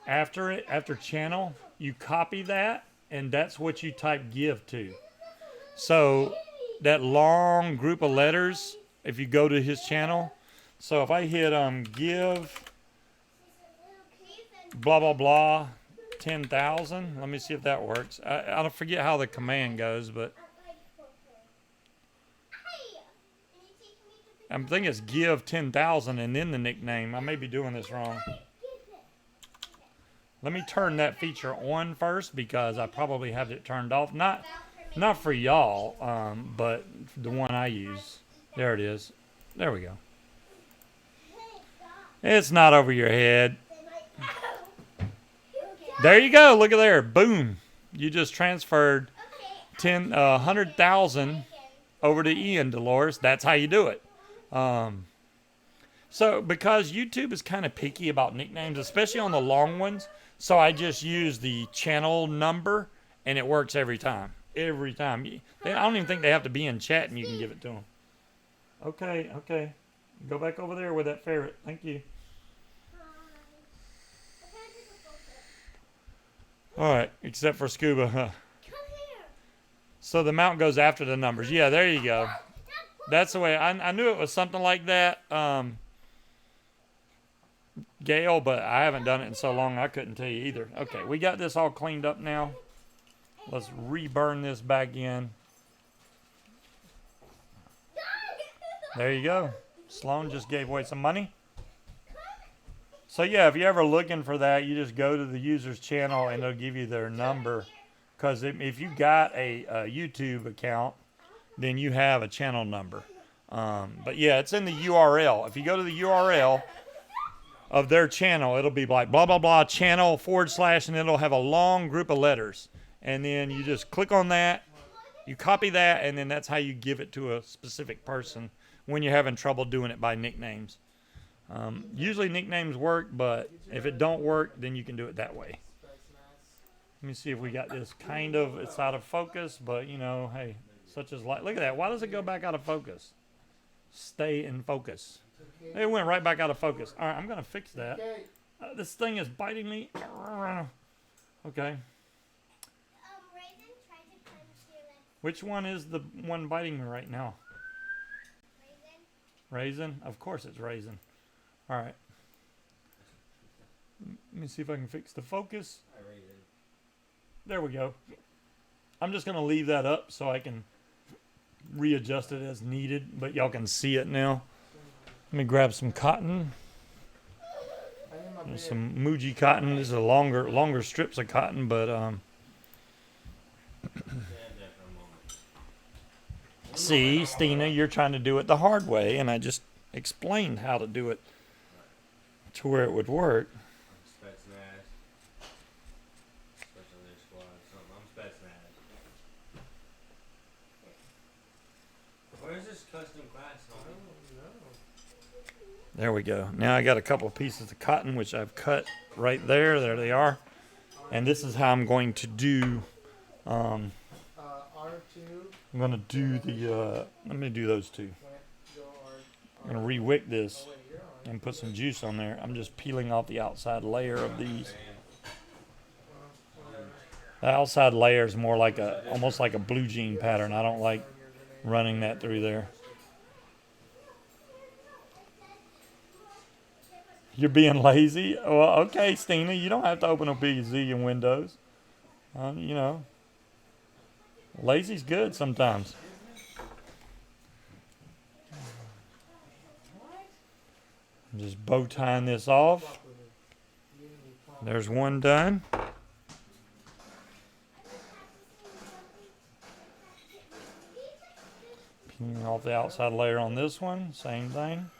Speaker 1: after it, after channel. You copy that, and that's what you type give to. So that long group of letters, if you go to his channel, so if I hit give blah blah blah 10,000, let me see if that works. I don't forget how the command goes, but I'm thinking it's give 10,000 and then the nickname. I may be doing this wrong. Let me turn that feature on first because I probably have it turned off. Not for y'all, but the one I use. There it is. There we go. It's not over your head. There you go. Look at there. Boom. You just transferred 100,000 over to Ian, Dolores. That's how you do it. So because YouTube is kind of picky about nicknames, especially on the long ones, so I just use the channel number and it works every time. Every time. I don't even think they have to be in chat and you can give it to them. Okay. Go back over there with that ferret. Thank you. All right, except for Scuba, huh? So the mount goes after the numbers. Yeah, there you go. That's the way. I knew it was something like that, Gail, but I haven't done it in so long I couldn't tell you either. Okay, we got this all cleaned up now. Let's reburn this back in. There you go. Sloan just gave away some money. So yeah, if you're ever looking for that, you just go to the user's channel and they'll give you their number. Because if you got a YouTube account, then you have a channel number. But yeah, it's in the URL. If you go to the URL of their channel, it'll be like blah, blah, blah, channel / and it'll have a long group of letters. And then you just click on that, you copy that, and then that's how you give it to a specific person when you're having trouble doing it by nicknames. Usually nicknames work, but if it don't work, then you can do it that way. Let me see if we got this kind of, it's out of focus, but you know, hey, such as life. Look at that. Why does it go back out of focus? Stay in focus. It went right back out of focus. All right, I'm going to fix that. This thing is biting me. Okay. Which one is the one biting me right now? Raisin? Of course it's Raisin. All right. Let me see if I can fix the focus. There we go. I'm just going to leave that up so I can readjust it as needed, but y'all can see it now. Let me grab some cotton. There's some Muji cotton. This is a longer strips of cotton, but see, Stina, you're trying to do it the hard way, and I just explained how to do it to where it would work.
Speaker 5: Where's this custom glass on?
Speaker 1: There we go. Now I got a couple of pieces of cotton, which I've cut right there. There they are. And this is how I'm going to do,
Speaker 4: R2.
Speaker 1: I'm going to do the, let me do those two.
Speaker 4: Go
Speaker 1: I'm going to re-wick this
Speaker 4: wait, you're on.
Speaker 1: and put some juice on there. I'm just peeling off the outside layer of these. The outside layer is more like almost like a blue jean pattern. I don't like running that through there. You're being lazy? Well, okay, Stina, you don't have to open a big zillion windows. You know, lazy's good sometimes. I'm just bow tying this off. There's one done. Peeling off the outside layer on this one, same thing.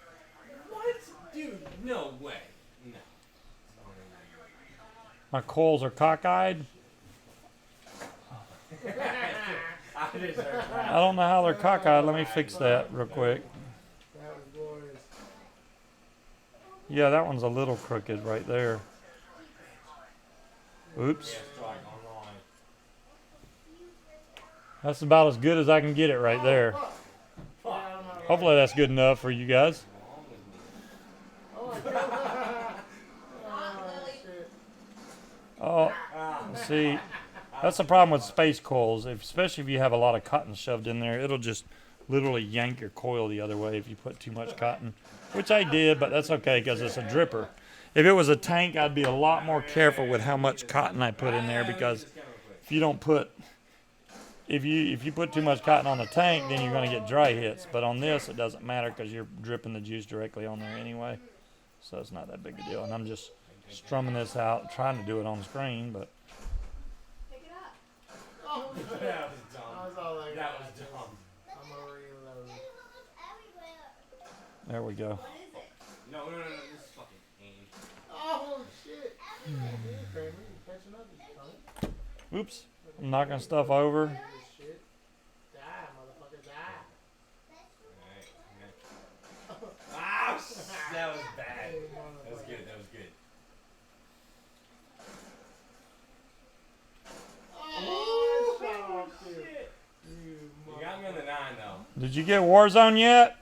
Speaker 6: What? Dude, no way. No.
Speaker 1: My coils are cockeyed.
Speaker 6: I deserve that.
Speaker 1: I don't know how they're cockeyed. Let me fix that real quick.
Speaker 4: That was glorious.
Speaker 1: Yeah, that one's a little crooked right there. Oops.
Speaker 6: Yeah, strike online.
Speaker 1: That's about as good as I can get it right there. Hopefully that's good enough for you guys.
Speaker 4: Oh my god. Oh, shit.
Speaker 1: Oh, see, that's the problem with space coils. Especially if you have a lot of cotton shoved in there, it'll just literally yank your coil the other way if you put too much cotton. Which I did, but that's okay because it's a dripper. If it was a tank, I'd be a lot more careful with how much cotton I put in there because if you don't put, if you put too much cotton on the tank, then you're going to get dry hits. But on this, it doesn't matter because you're dripping the juice directly on there anyway. So it's not that big a deal. And I'm just strumming this out, trying to do it on the screen, but
Speaker 2: Pick it up.
Speaker 4: Oh, shit.
Speaker 6: That was
Speaker 4: That
Speaker 6: dumb.
Speaker 4: was all I
Speaker 6: That
Speaker 4: got.
Speaker 6: was dumb.
Speaker 4: I'm a reload.
Speaker 1: there we go.
Speaker 2: What is it?
Speaker 6: No, this is fucking pain.
Speaker 4: Oh, shit. Kramer, you catching up? You coming?
Speaker 1: Oops, I'm knocking stuff over.
Speaker 4: This shit. Die, motherfucker, die.
Speaker 6: Alright, ah, that was bad. That was good, that was good.
Speaker 4: Oh, shit.
Speaker 6: You got me on the 9 though.
Speaker 1: Did you get Warzone yet?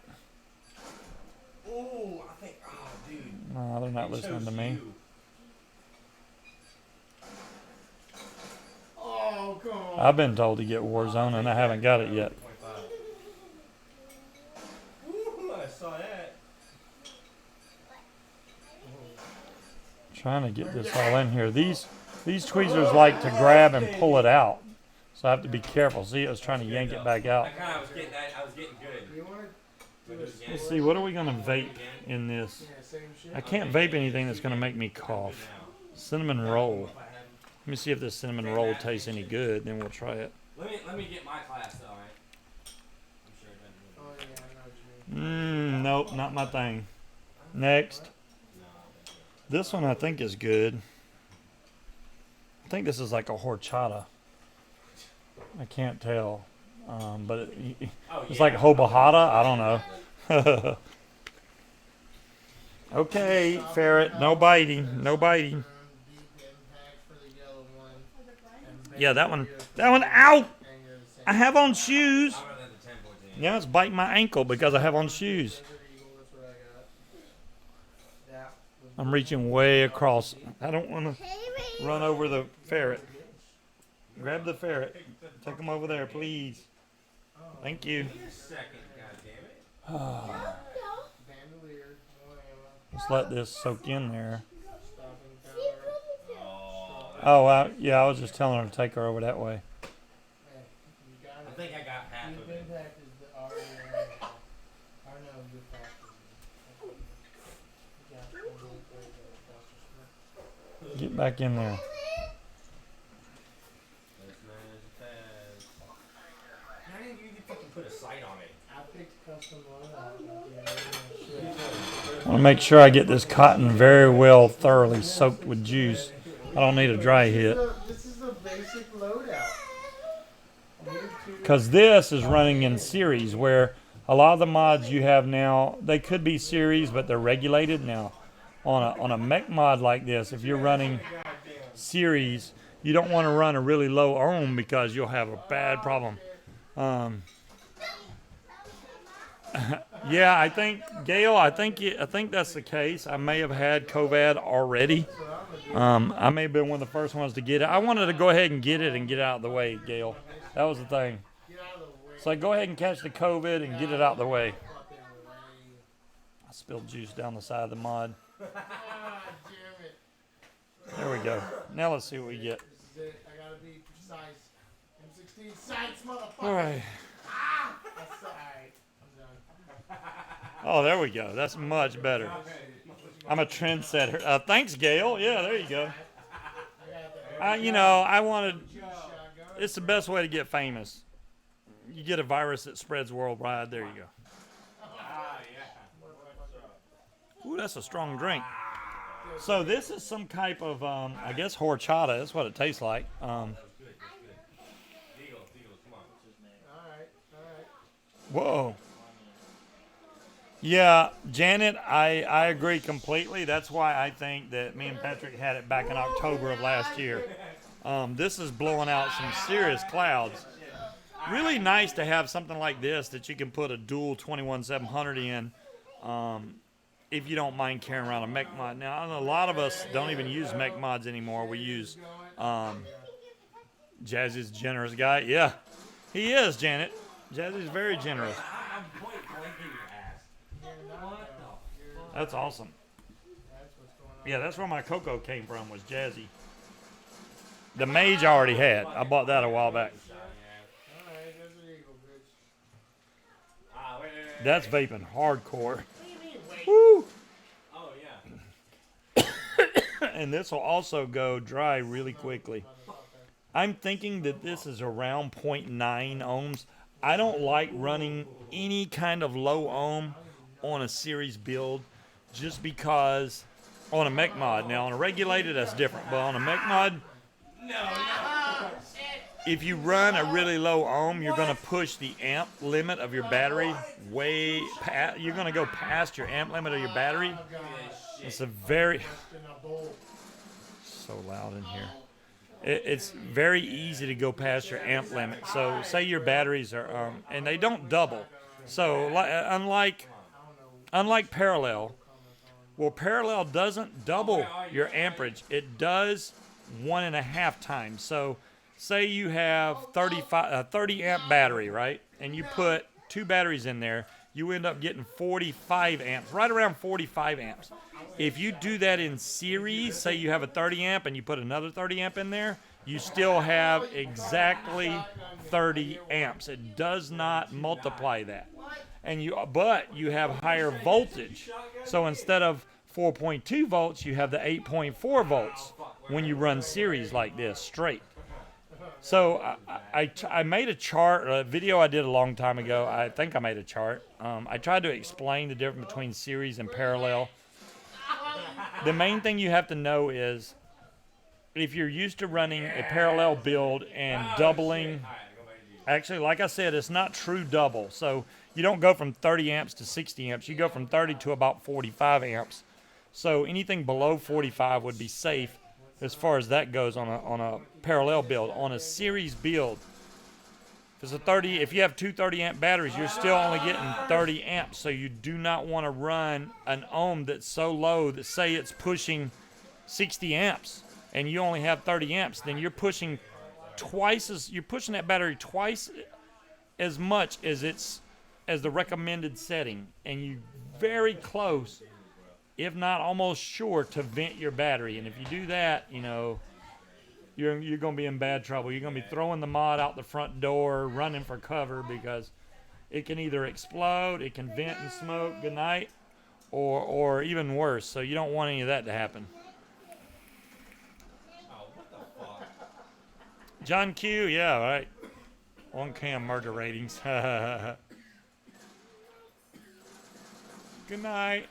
Speaker 6: Ooh, I think, oh dude.
Speaker 1: No, they're not
Speaker 6: They
Speaker 1: listening
Speaker 6: chose
Speaker 1: to me.
Speaker 6: you.
Speaker 4: Oh, come on.
Speaker 1: I've been told to get Warzone and I haven't got it yet.
Speaker 6: 0.5. Ooh, I saw that.
Speaker 1: Trying to get this all in here. These tweezers like to grab and pull it out, so I have to be careful. See, I was trying to yank it back out.
Speaker 6: I kind of was getting that. I was getting good.
Speaker 4: You want to do a
Speaker 6: Let's
Speaker 1: Let's see, what are we gonna vape in this?
Speaker 4: Yeah, same shit.
Speaker 1: I can't vape anything that's gonna make me cough. Cinnamon roll. Let me see if this cinnamon roll tastes any good. Then we'll try it.
Speaker 6: Let me get my class though, right? I'm sure it doesn't.
Speaker 4: Oh, yeah, I know what you mean.
Speaker 1: Nope, not my thing. Next. This one I think is good. I think this is like a horchata. I can't tell, but it's like hobahata. I don't know. Okay, ferret, no biting, no biting. Yeah, that one. Ow! I have on shoes.
Speaker 6: I'd rather the 10-14.
Speaker 1: Yeah, it's biting my ankle because I have on shoes. I'm reaching way across. I don't want to run over the ferret. Grab the ferret. Take him over there, please. Thank you.
Speaker 6: Give me a second, goddammit.
Speaker 1: Let's let this soak in there.
Speaker 6: Oh,
Speaker 1: Oh, yeah, I was just telling her to take her over that way.
Speaker 6: I think I got half of it.
Speaker 1: Get back in there.
Speaker 6: How did you fucking put a sight on it?
Speaker 4: I picked custom one.
Speaker 1: I want to make sure I get this cotton very well thoroughly soaked with juice. I don't need a dry hit.
Speaker 4: This is a basic loadout.
Speaker 1: Because this is running in series where A lot of the mods you have now, they could be series, but they're regulated now. On a mech mod like this, if you're running series, you don't want to run a really low ohm because you'll have a bad problem. Yeah, I think Gail, I think that's the case. I may have had COVID already. I may have been one of the first ones to get it. I wanted to go ahead and get it out of the way, Gail. That was the thing. So go ahead and catch the COVID and get it out of the way. I spilled juice down the side of the mod. There we go. Now let's see what we get.
Speaker 4: This is it. I gotta be precise. M16 sights, motherfucker.
Speaker 1: All right.
Speaker 4: That's alright. I'm done.
Speaker 1: Oh, there we go. That's much better. I'm a trendsetter. Thanks, Gail. Yeah, there you go. I wanted. It's the best way to get famous. You get a virus that spreads worldwide. There you go. Ooh, that's a strong drink. So this is some type of, I guess, horchata. That's what it tastes like. Whoa. Yeah, Janet, I agree completely. That's why I think that me and Patrick had it back in October of last year. This is blowing out some serious clouds. Really nice to have something like this that you can put a dual 21700 in. If you don't mind carrying around a mech mod. Now, a lot of us don't even use mech mods anymore. We use Jazzy's generous guy. Yeah, he is, Janet. Jazzy's very generous. That's awesome. Yeah, that's where my cocoa came from, was Jazzy. The Mage I already had. I bought that a while back. That's vaping hardcore. Woo!
Speaker 6: Oh, yeah.
Speaker 1: And this will also go dry really quickly. I'm thinking that this is around 0.9 ohms. I don't like running any kind of low ohm on a series build just because on a mech mod. Now, on a regulated, that's different. But on a mech mod, if you run a really low ohm, you're going to push the amp limit of your battery way past. You're going to go past your amp limit of your battery. It's a very... So loud in here. It's very easy to go past your amp limit. So say your batteries are... and they don't double. So unlike parallel, well, parallel doesn't double your amperage. It does 1.5 times. So say you have 30 amp battery, right? And you put 2 batteries in there, you end up getting 45 amps, right around 45 amps. If you do that in series, say you have a 30 amp and you put another 30 amp in there, you still have exactly 30 amps. It does not multiply that. But you have higher voltage. So instead of 4.2 volts, you have the 8.4 volts when you run series like this straight. So I made a chart, a video I did a long time ago. I think I made a chart. I tried to explain the difference between series and parallel. The main thing you have to know is if you're used to running a parallel build and doubling, actually, like I said, it's not true double. So you don't go from 30 amps to 60 amps. You go from 30 to about 45 amps. So anything below 45 would be safe as far as that goes on a parallel build. On a series build, if you have two 30 amp batteries, you're still only getting 30 amps. So you do not want to run an ohm that's so low that, say, it's pushing 60 amps and you only have 30 amps, then you're pushing that battery twice as much as the recommended setting, and you very close, if not almost sure, to vent your battery. And if you do that, you're going to be in bad trouble. You're going to be throwing the mod out the front door, running for cover, because it can either explode, it can vent and smoke, good night, or even worse. So you don't want any of that to happen.
Speaker 6: Oh, what the fuck?
Speaker 1: John Q, yeah, right. On cam murder ratings. Good night.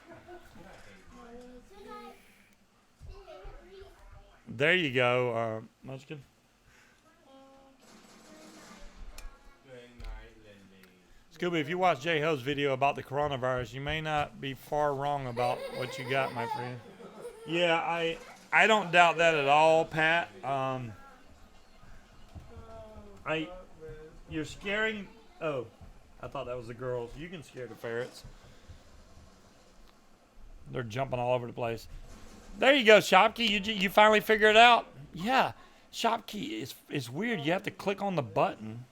Speaker 1: There you go, Munchkin. Scooby, if you watch J Ho's video about the coronavirus, you may not be far wrong about what you got, my friend. Yeah, I don't doubt that at all, Pat. You're scaring. Oh, I thought that was the girls. You can scare the ferrets. They're jumping all over the place. There you go, Shopkey. You finally figured it out. Yeah, Shopkey is weird. You have to click on the button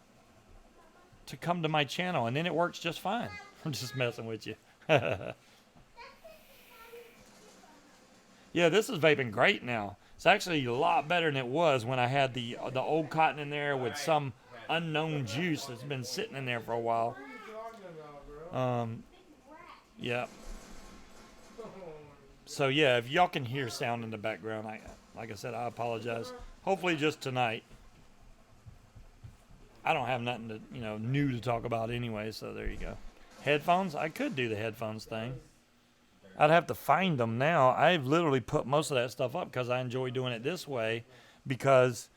Speaker 1: to come to my channel, and then it works just fine. I'm just messing with you. Yeah, this is vaping great now. It's actually a lot better than it was when I had the old cotton in there with some unknown juice that's been sitting in there for a while. Yeah. So yeah, if y'all can hear sound in the background, like I said, I apologize. Hopefully just tonight. I don't have nothing to new to talk about anyway, so there you go. Headphones? I could do the headphones thing. I'd have to find them now. I've literally put most of that stuff up because I enjoy doing it this way, because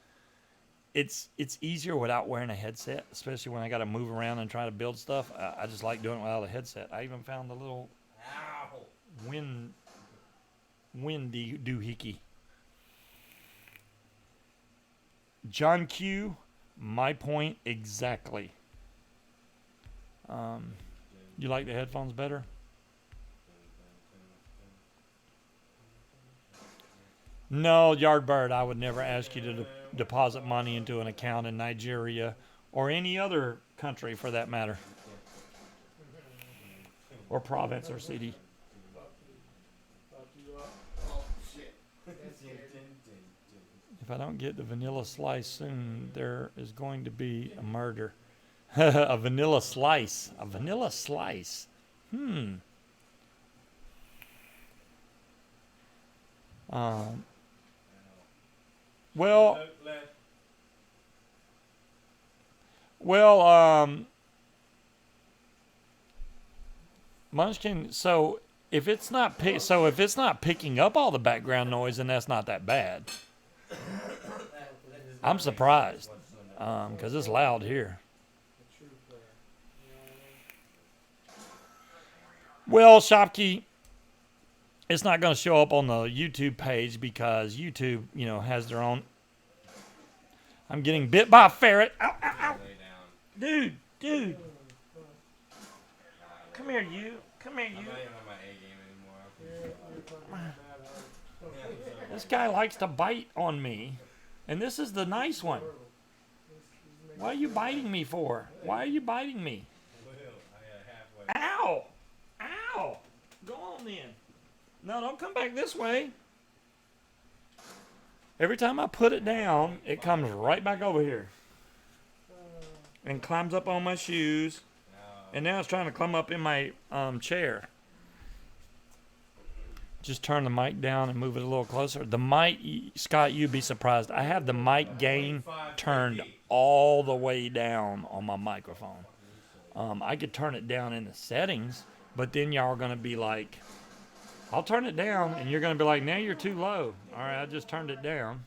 Speaker 1: it's easier without wearing a headset, especially when I got to move around and try to build stuff. I just like doing it without a headset. I even found the little wind doohickey. John Q, my point exactly. You like the headphones better? No, Yardbird, I would never ask you to deposit money into an account in Nigeria or any other country for that matter. Or province or city. If I don't get the vanilla slice soon, there is going to be a murder. A vanilla slice. A vanilla slice. Munchkin. So if it's not picking up all the background noise, then that's not that bad. I'm surprised because it's loud here. Well, Shopkey, it's not going to show up on the YouTube page because YouTube, has their own. I'm getting bit by a ferret. Ow, ow, ow. Dude. Come here, you.
Speaker 6: I'm not even on my A game anymore.
Speaker 1: This guy likes to bite on me. And this is the nice one. What are you biting me for? Why are you biting me? Ow! Ow! Go on then. No, don't come back this way. Every time I put it down, it comes right back over here. And climbs up on my shoes. And now it's trying to climb up in my chair. Just turn the mic down and move it a little closer. The mic, Scott, you'd be surprised. I have the mic gain turned all the way down on my microphone. I could turn it down in the settings, but then y'all are going to be like, I'll turn it down, and you're going to be like, now you're too low. All right, I just turned it down.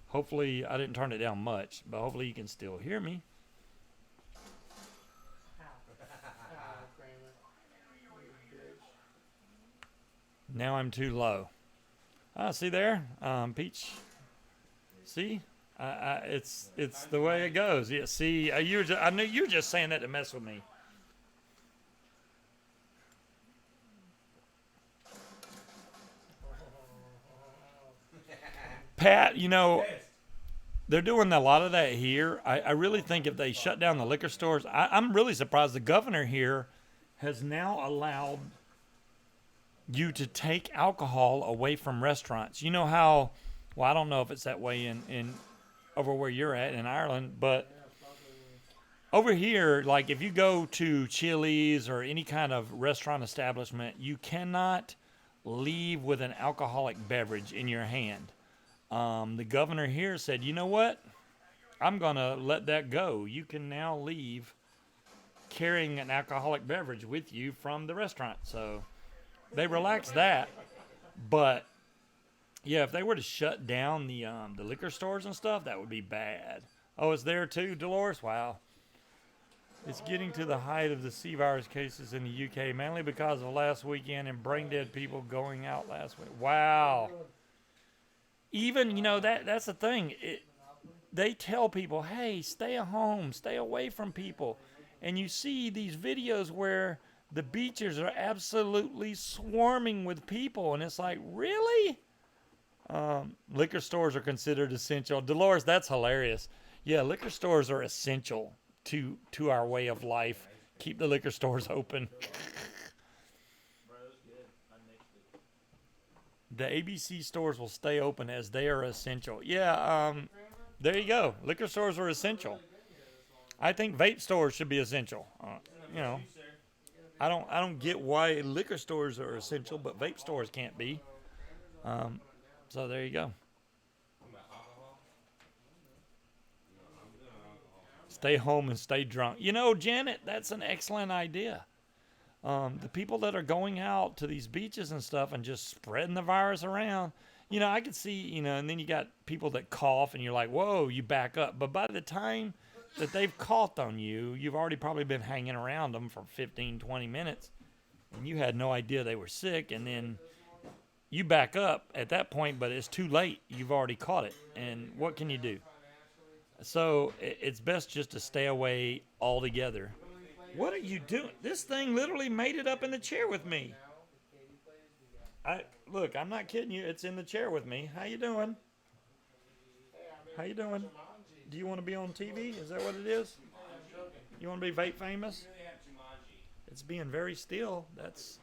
Speaker 1: Hopefully, I didn't turn it down much, but hopefully you can still hear me. Now I'm too low. See there, Peach. See, it's the way it goes. Yeah. See, I knew you were just saying that to mess with me. Pat, they're doing a lot of that here. I really think if they shut down the liquor stores, I'm really surprised. The governor here has now allowed you to take alcohol away from restaurants. You know how, well, I don't know if it's that way in over where you're at in Ireland, but over here, like if you go to Chili's or any kind of restaurant establishment, you cannot leave with an alcoholic beverage in your hand. The governor here said, you know what? I'm going to let that go. You can now leave carrying an alcoholic beverage with you from the restaurant. So they relaxed that, but yeah, if they were to shut down the liquor stores and stuff, that would be bad. Oh, it's there too, Dolores? Wow. It's getting to the height of the C virus cases in the UK, mainly because of last weekend and brain dead people going out last week. Wow. Even, that's the thing. They tell people, hey, stay at home, stay away from people. And you see these videos where the beaches are absolutely swarming with people. And it's like, really? Liquor stores are considered essential. Dolores, that's hilarious. Yeah, liquor stores are essential to our way of life. Keep the liquor stores open. The ABC stores will stay open as they are essential. Yeah, there you go. Liquor stores are essential. I think vape stores should be essential. I don't get why liquor stores are essential, but vape stores can't be. So there you go. Stay home and stay drunk. Janet, that's an excellent idea. The people that are going out to these beaches and stuff and just spreading the virus around, I could see, and then you got people that cough and you're like, whoa, you back up. But by the time that they've coughed on you, you've already probably been hanging around them for 15, 20 minutes and you had no idea they were sick. And then you back up at that point, but it's too late. You've already caught it. And what can you do? So it's best just to stay away altogether. What are you doing? This thing literally made it up in the chair with me. Look, I'm not kidding you. It's in the chair with me. How you doing? How you doing? Do you want to be on TV? Is that what it is? You want to be vape famous? It's being very still. That's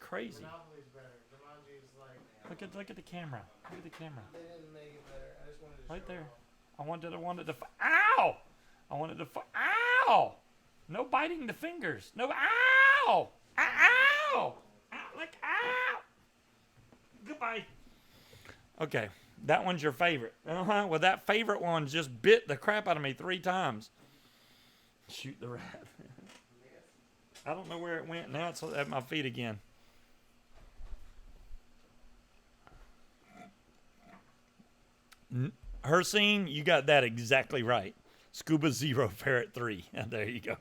Speaker 1: crazy. Look at the camera. Look at the camera. Right there. I wanted to. Ow! I wanted to. Ow! No biting the fingers. No. Ow! Ow! Like ow! Goodbye. Okay, that one's your favorite. Well, that favorite one just bit the crap out of me 3 times. Shoot the rat. I don't know where it went. Now it's at my feet again. Hercene, you got that exactly right. Scuba 0, Ferret 3. There you go.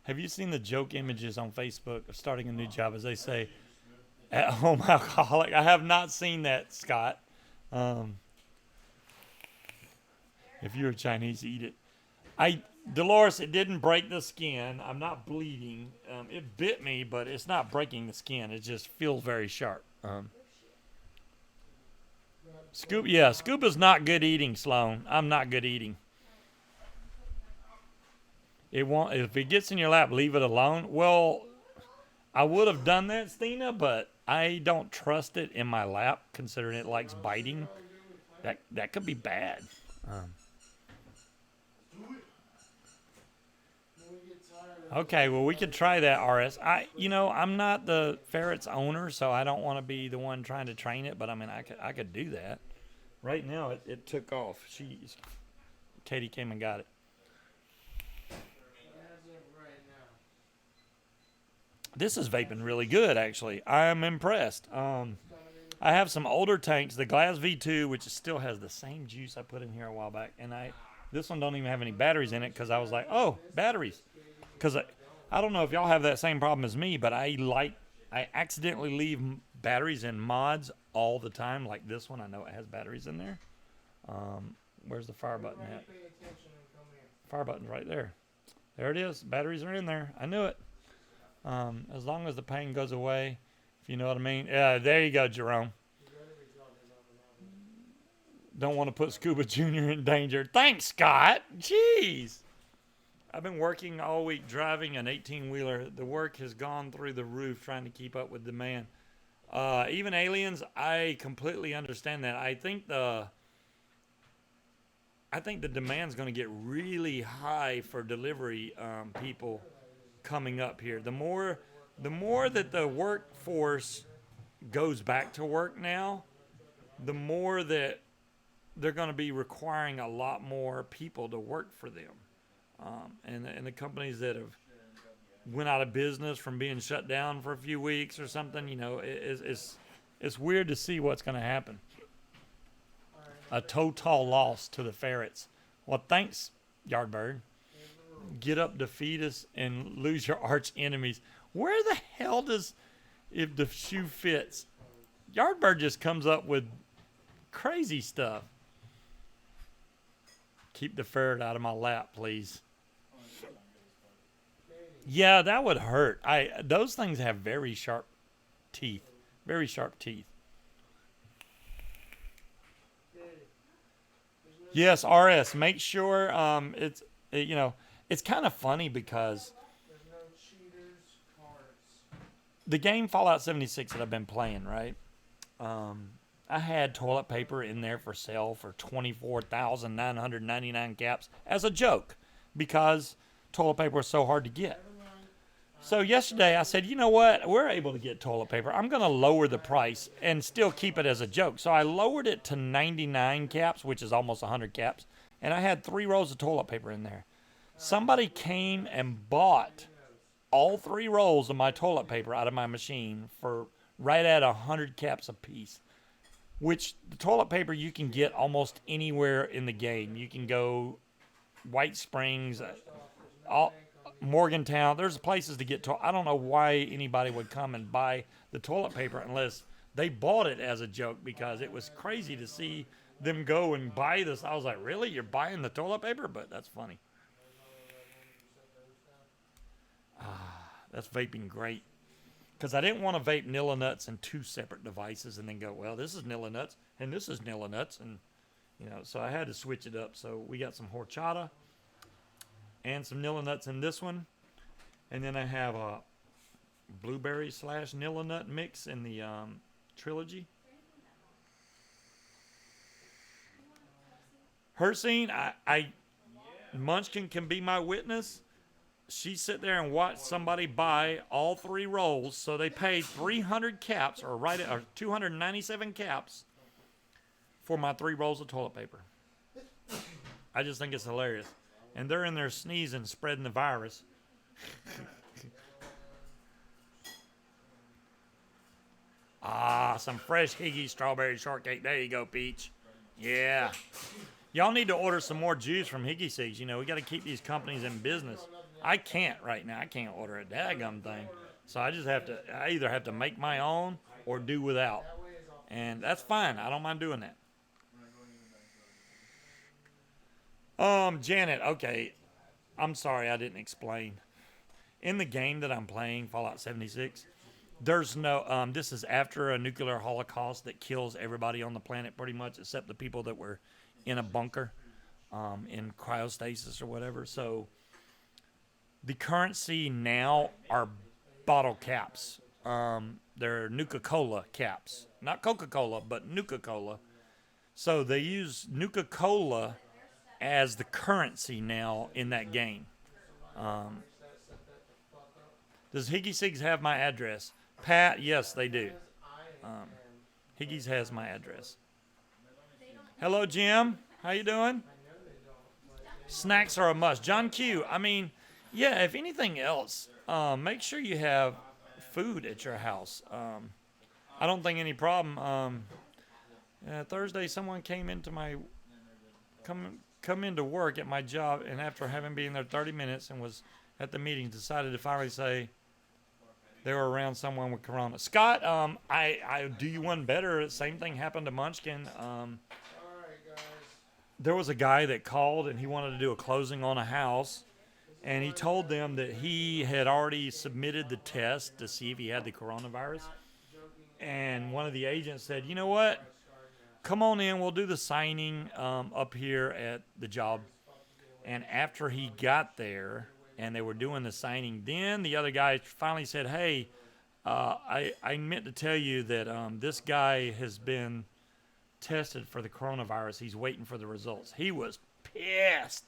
Speaker 1: Have you seen the joke images on Facebook of starting a new job, as they say, at-home alcoholic? I have not seen that, Scott. If you're Chinese, eat it. Dolores, it didn't break the skin. I'm not bleeding. It bit me, but it's not breaking the skin. It just feels very sharp. Scuba's not good eating, Sloan. I'm not good eating. It won't. If it gets in your lap, leave it alone. Well, I would have done that, Stina, but I don't trust it in my lap, considering it likes biting. That could be bad. Okay, well, we could try that, RS. I'm not the ferret's owner, so I don't want to be the one trying to train it, but I mean, I could do that. Right now, it took off. Katie came and got it. This is vaping really good, actually. I am impressed. I have some older tanks, the Glass V2, which still has the same juice I put in here a while back, and this one don't even have any batteries in it because I was like, oh, batteries. Because I don't know if y'all have that same problem as me, but I accidentally leave batteries in mods all the time. Like this one, I know it has batteries in there. Where's the fire button at? Fire button's right there. There it is. Batteries are in there. I knew it. As long as the pain goes away, if you know what I mean. Yeah, there you go, Jerome. Don't want to put Scuba Jr. in danger. Thanks, Scott. Jeez. I've been working all week driving an 18-wheeler. The work has gone through the roof trying to keep up with demand. Even aliens, I completely understand that. I think the demand's going to get really high for delivery people coming up here. The more that the workforce goes back to work now, the more that they're going to be requiring a lot more people to work for them. And the companies that have went out of business from being shut down for a few weeks or something, it's weird to see what's going to happen. A total loss to the ferrets. Well, thanks, Yardbird. get up, defeat us, and lose your arch enemies. Where the hell does, if the shoe fits? Yardbird just comes up with crazy stuff. Keep the ferret out of my lap, please. Yeah, that would hurt. Those things have very sharp teeth. Very sharp teeth. Yes, RS. Make sure it's kind of funny because
Speaker 4: There's no cheaters cards.
Speaker 1: the game Fallout 76 that I've been playing, right? I had toilet paper in there for sale for 24,999 caps as a joke because toilet paper is so hard to get. So yesterday I said, you know what? We're able to get toilet paper. I'm going to lower the price and still keep it as a joke. So I lowered it to 99 caps, which is almost 100 caps. And I had 3 rolls of toilet paper in there. Somebody came and bought all 3 rolls of my toilet paper out of my machine for right at 100 caps a piece. Which the toilet paper you can get almost anywhere in the game. You can go White Springs, Morgantown. There's places to get I don't know why anybody would come and buy the toilet paper unless they bought it as a joke, because it was crazy to see them go and buy this. I was like, really? You're buying the toilet paper? But that's funny. That's vaping great. Because I didn't want to vape Nilla Nuts in 2 separate devices and then go, well, this is Nilla Nuts and this is Nilla Nuts. And, so I had to switch it up. So we got some horchata and some Nilla Nuts in this one. And then I have a blueberry / Nilla Nut mix in the trilogy. Her scene, Munchkin can be my witness. She sit there and watch somebody buy all 3 rolls, so they paid 300 caps or 297 caps for my 3 rolls of toilet paper. I just think it's hilarious. And they're in there sneezing, spreading the virus. Some fresh Higgy strawberry shortcake. There you go, Peach. Yeah. Y'all need to order some more juice from e-cigs. We got to keep these companies in business. I can't right now. I can't order a daggum thing. So I either have to make my own or do without. And that's fine. I don't mind doing that. Janet, okay. I'm sorry I didn't explain. In the game that I'm playing, Fallout 76, there's no, this is after a nuclear holocaust that kills everybody on the planet pretty much, except the people that were in a bunker, in cryostasis or whatever. So the currency now are bottle caps. They're Nuka-Cola caps. Not Coca-Cola, but Nuka-Cola. So they use Nuka-Cola as the currency now in that game. Does e-cigs have my address? Pat, yes, they do. Higgy's has my address. Hello, Jim. How you doing? Snacks are a must. John Q, yeah, if anything else, make sure you have food at your house. I don't think any problem. Thursday, someone came into come into work at my job, and after having been there 30 minutes and was at the meeting, decided to finally say they were around someone with corona. Scott, I do you one better. Same thing happened to Munchkin.
Speaker 4: All right, guys.
Speaker 1: There was a guy that called and he wanted to do a closing on a house. And he told them that he had already submitted the test to see if he had the coronavirus. And one of the agents said, you know what? Come on in. We'll do the signing up here at the job. And after he got there and they were doing the signing, then the other guy finally said, hey, I meant to tell you that this guy has been tested for the coronavirus. He's waiting for the results. He was pissed.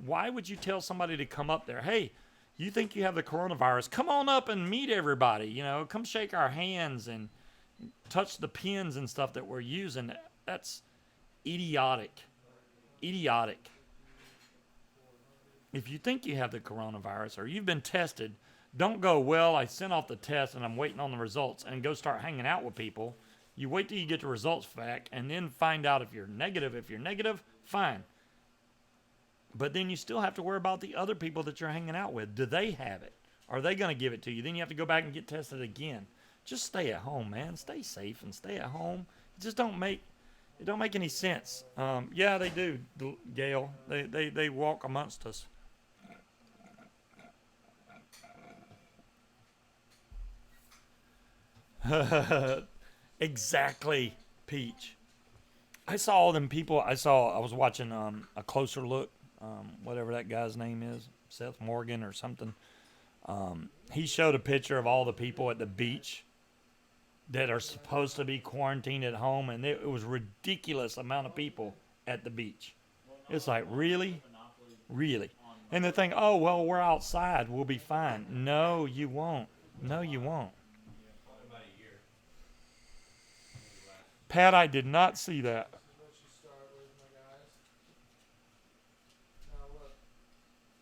Speaker 1: Why would you tell somebody to come up there? Hey, you think you have the coronavirus? Come on up and meet everybody. Come shake our hands and touch the pens and stuff that we're using. That's idiotic. Idiotic. If you think you have the coronavirus or you've been tested, don't go, well, I sent off the test and I'm waiting on the results, and go start hanging out with people. You wait till you get the results back and then find out if you're negative. If you're negative, fine. But then you still have to worry about the other people that you're hanging out with. Do they have it? Are they going to give it to you? Then you have to go back and get tested again. Just stay at home, man. Stay safe and stay at home. It don't make any sense. Yeah, they do, Gail. They walk amongst us. Exactly, Peach. I saw all them people. I was watching a closer look, whatever that guy's name is, Seth Morgan or something. He showed a picture of all the people at the beach that are supposed to be quarantined at home, and it was ridiculous amount of people at the beach. It's like, really? Really? And they think, oh, well, we're outside. We'll be fine. No, you won't. No, you won't. Pat, I did not see that.
Speaker 4: What you start with, my guys. Now look,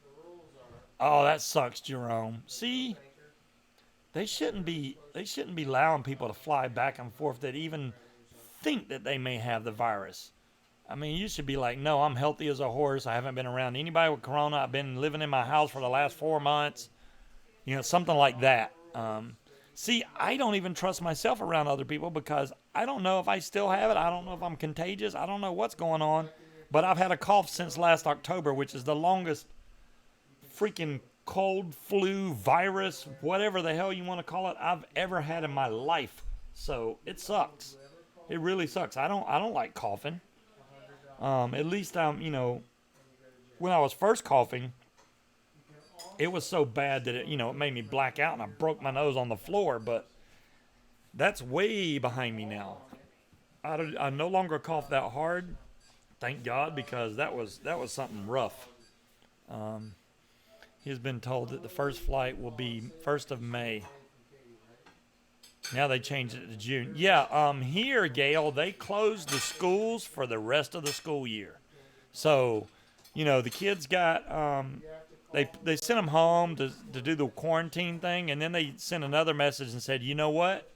Speaker 4: the rules are.
Speaker 1: Oh, that sucks, Jerome. See, they shouldn't be allowing people to fly back and forth that even think that they may have the virus. I mean, you should be like, no, I'm healthy as a horse. I haven't been around anybody with corona. I've been living in my house for the last 4 months. You know, something like that. See, I don't even trust myself around other people because I don't know if I still have it. I don't know if I'm contagious. I don't know what's going on. But I've had a cough since last October, which is the longest freaking cold, flu, virus, whatever the hell you want to call it, I've ever had in my life. So it sucks. It really sucks. I don't like coughing. At least when I was first coughing, it was so bad that it made me black out and I broke my nose on the floor. But that's way behind me now. I no longer cough that hard, thank God, because that was something rough. He's been told that the first flight will be 1st of May. Now they changed it to June. Yeah, here, Gail, they closed the schools for the rest of the school year. So, the kids got, they sent them home to do the quarantine thing, and then they sent another message and said, you know what?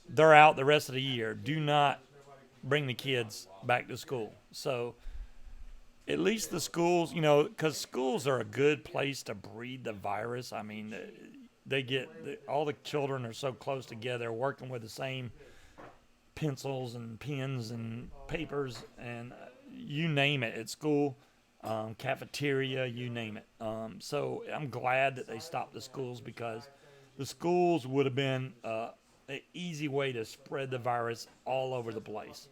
Speaker 1: They're out the rest of the year. Do not bring the kids back to school. So, at least the schools, because schools are a good place to breed the virus. I mean, all the children are so close together, working with the same pencils and pens and papers and you name it at school, cafeteria, you name it. So I'm glad that they stopped the schools because the schools would have been an easy way to spread the virus all over the place.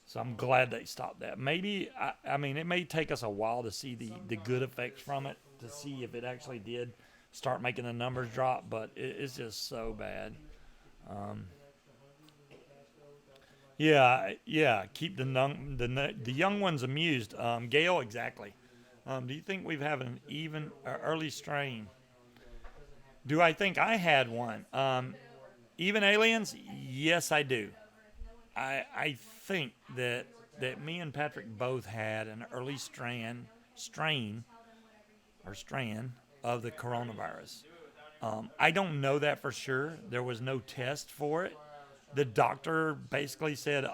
Speaker 1: So I'm glad they stopped that. Maybe, I mean, it may take us a while to see the good effects from it, to see if it actually did start making the numbers drop, but it's just so bad. Yeah, keep the young ones amused. Gail, exactly. Do you think we've had an early strain? Do I think I had one? Even aliens? Yes, I do. I think that me and Patrick both had an early strain of the coronavirus. I don't know that for sure. There was no test for it. The doctor basically said,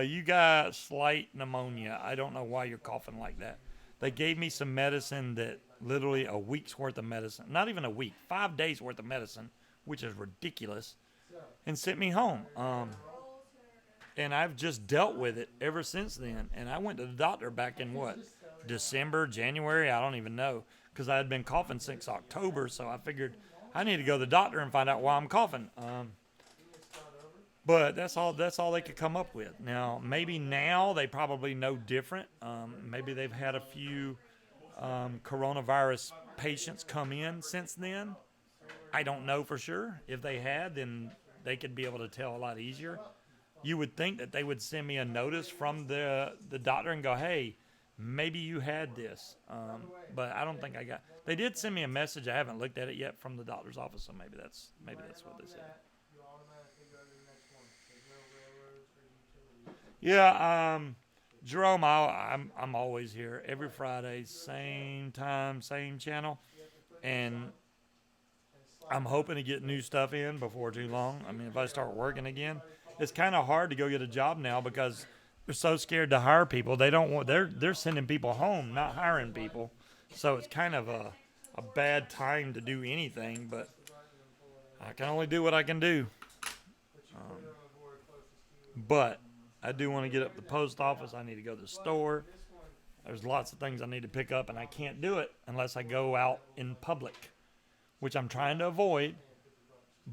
Speaker 1: you got slight pneumonia. I don't know why you're coughing like that. They gave me some medicine that literally a week's worth of medicine, not even a week, 5 days worth of medicine, which is ridiculous, and sent me home. And I've just dealt with it ever since then. And I went to the doctor back in December, January? I don't even know. Because I had been coughing since October. So I figured I need to go to the doctor and find out why I'm coughing. But that's all they could come up with. Now, maybe now they probably know different. Maybe they've had a few coronavirus patients come in since then. I don't know for sure. If they had, then they could be able to tell a lot easier. You would think that they would send me a notice from the doctor and go, hey, maybe you had this. But I don't think I got. They did send me a message. I haven't looked at it yet from the doctor's office, so maybe that's what they said. Yeah, Jerome, I'm always here every Friday, same time, same channel, and I'm hoping to get new stuff in before too long. I mean, if I start working again, it's kind of hard to go get a job now because they're so scared to hire people. They don't want. They're sending people home, not hiring people. So it's kind of a bad time to do anything. But I can only do what I can do. But I do want to get up to the post office. I need to go to the store. There's lots of things I need to pick up, and I can't do it unless I go out in public, which I'm trying to avoid.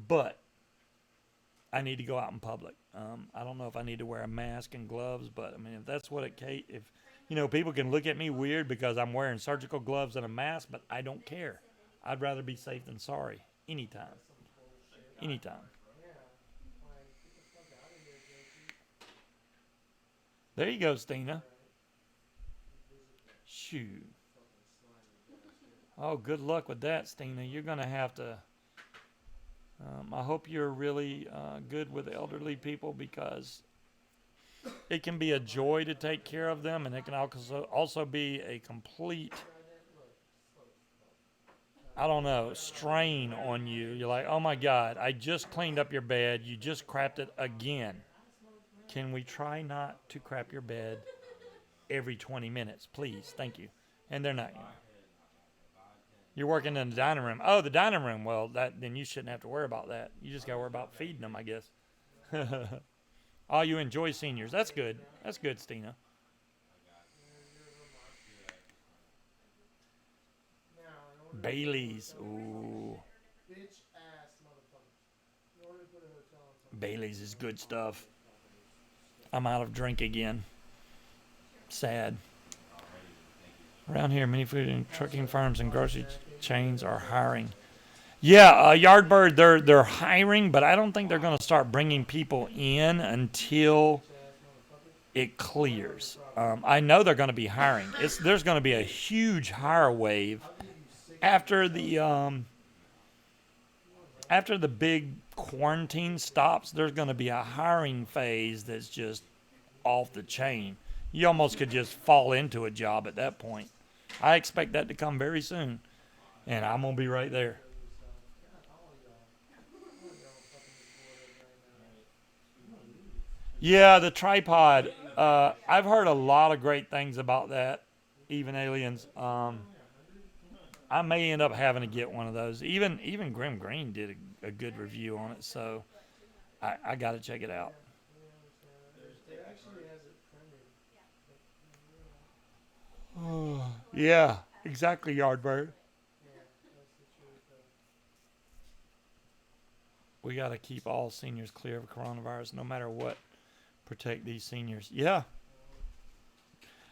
Speaker 1: But I need to go out in public. I don't know if I need to wear a mask and gloves, but I mean, if that's what if people can look at me weird because I'm wearing surgical gloves and a mask, but I don't care. I'd rather be safe than sorry. Anytime. There you go, Stina. Shoot. Oh, good luck with that, Stina. You're going to have to... I hope you're really good with elderly people, because it can be a joy to take care of them, and it can also be a complete, I don't know, strain on you. You're like, oh my God, I just cleaned up your bed. You just crapped it again. Can we try not to crap your bed every 20 minutes, please? Thank you. And they're not. You're working in the dining room. Oh, the dining room. Well, then you shouldn't have to worry about that. You just got to worry about feeding them, I guess. Oh, you enjoy seniors. That's good. That's good, Stina. Bailey's. Ooh. Bailey's is good stuff. I'm out of drink again. Sad. Around here, many food and trucking firms and grocery chains are hiring. Yeah, Yardbird, they're hiring, but I don't think they're going to start bringing people in until it clears. I know they're going to be hiring. There's going to be a huge hire wave after the big quarantine stops. There's going to be a hiring phase that's just off the chain. You almost could just fall into a job at that point. I expect that to come very soon, and I'm going to be right there. Yeah, the tripod. I've heard a lot of great things about that, even aliens. I may end up having to get one of those. Even Grim Green did a good review on it, so I got to check it out. Yeah, exactly, Yardbird. We got to keep all seniors clear of coronavirus, no matter what. Protect these seniors. Yeah.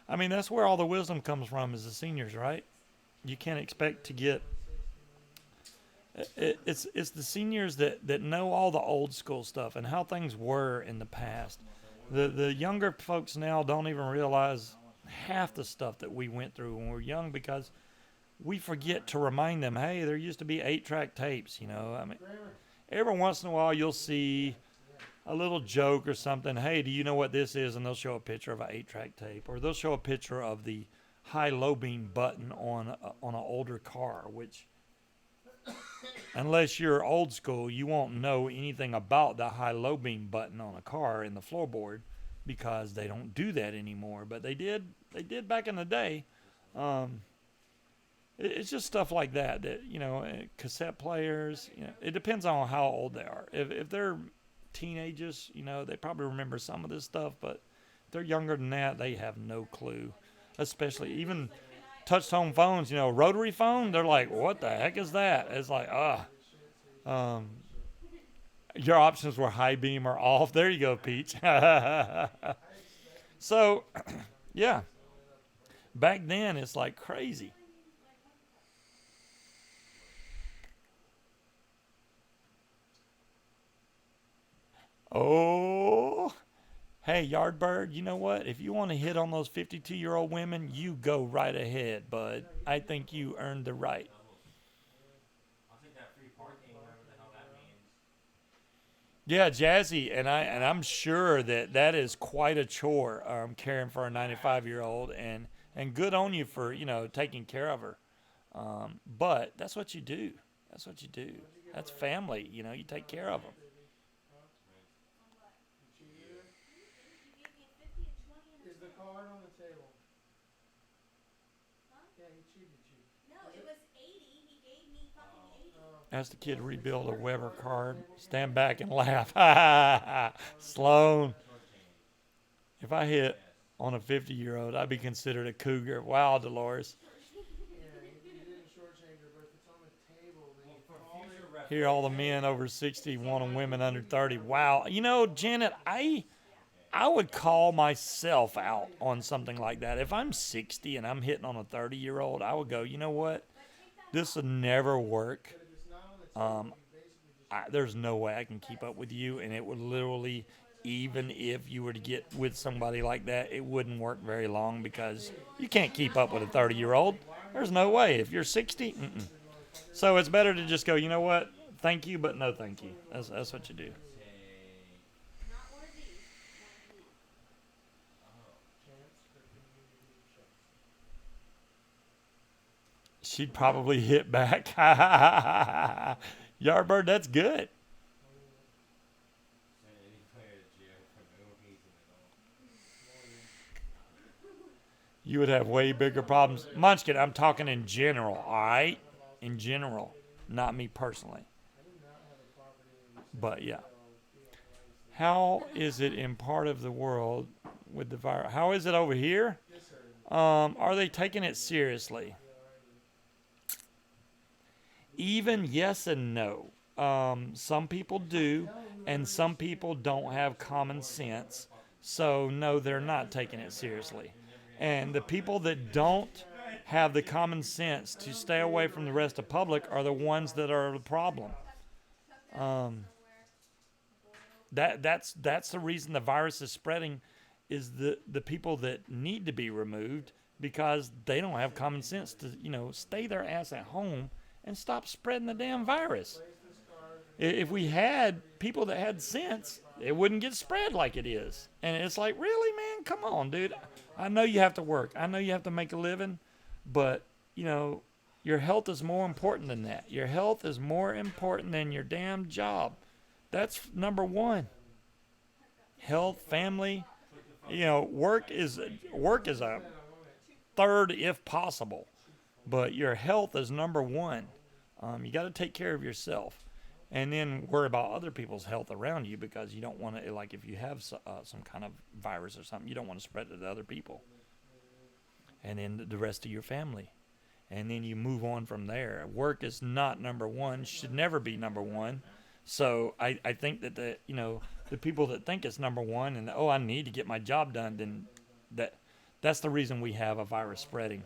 Speaker 1: I mean, that's where all the wisdom comes from, is the seniors, right? You can't expect to get... It's the seniors that know all the old school stuff and how things were in the past. The younger folks now don't even realize half the stuff that we went through when we were young, because we forget to remind them, hey, there used to be 8-track tapes, I mean, every once in a while you'll see a little joke or something. Hey, do you know what this is? And they'll show a picture of an 8-track tape, or they'll show a picture of the high-low beam button on an older car, which, unless you're old school, you won't know anything about the high-low beam button on a car in the floorboard, because they don't do that anymore. But they did back in the day. It's just stuff like that cassette players, it depends on how old they are. If they're teenagers, they probably remember some of this stuff, but if they're younger than that, they have no clue. Especially even touch tone phones, rotary phone, they're like, what the heck is that? It's like, your options were high beam or off. There you go, Peach. So, yeah. Back then, it's like crazy. Oh, hey, Yardbird, you know what? If you want to hit on those 52-year-old women, you go right ahead, bud. I think you earned the right.
Speaker 6: I'll take that free parking, whatever the hell that means.
Speaker 1: Yeah, Jazzy, and I'm sure that is quite a chore, caring for a 95-year-old, and good on you for taking care of her. But that's what you do. That's what you do. That's family. You take care of them.
Speaker 4: Yeah, he cheated you.
Speaker 2: No, it was 80. He gave me fucking 80.
Speaker 1: Ask the kid to rebuild a Weber card. Stand back and laugh. Sloan. If I hit on a 50-year-old, I'd be considered a cougar. Wow, Dolores.
Speaker 4: Yeah, you didn't shortchange her, but if it's on the table, then you call it.
Speaker 1: Here, all the men over 60 wanting women under 30. Wow. You know, Janet, I would call myself out on something like that. If I'm 60 and I'm hitting on a 30-year-old, I would go, you know what? This would never work.
Speaker 4: But if it's not on the table, you basically just.
Speaker 1: There's no way I can keep up with you, and it would literally, even if you were to get with somebody like that, it wouldn't work very long because you can't keep up with a 30-year-old. There's no way. If you're 60, So it's better to just go, you know what? Thank you, but no thank you. That's what you do.
Speaker 2: Not one of these.
Speaker 4: Chance for community shots.
Speaker 1: She'd probably hit back. Yardbird, that's good. You would have way bigger problems. Munchkin, I'm talking in general, all right? In general, not me personally.
Speaker 4: I do not have a property in the
Speaker 1: But yeah.
Speaker 4: I'll be on the license.
Speaker 1: How is it in part of the world with the virus? How is it over here?
Speaker 4: Yes, sir.
Speaker 1: Are they taking it seriously? Even yes and no. Some people do, and some people don't have common sense. So, no, they're not taking it seriously. And the people that don't have the common sense to stay away from the rest of public are the ones that are the problem. That's the reason the virus is spreading, is the people that need to be removed because they don't have common sense to, stay their ass at home and stop spreading the damn virus. If we had people that had sense, it wouldn't get spread like it is. And it's like, really, man? Come on, dude. I know you have to work. I know you have to make a living. But, your health is more important than that. Your health is more important than your damn job. That's number one. Health, family. Work is a third if possible. But your health is number one. You got to take care of yourself. And then worry about other people's health around you because you don't want to, like if you have some kind of virus or something, you don't want to spread it to other people. And then the rest of your family. And then you move on from there. Work is not number one, should never be number one. So I think that the people that think it's number one and, I need to get my job done, then that's the reason we have a virus spreading.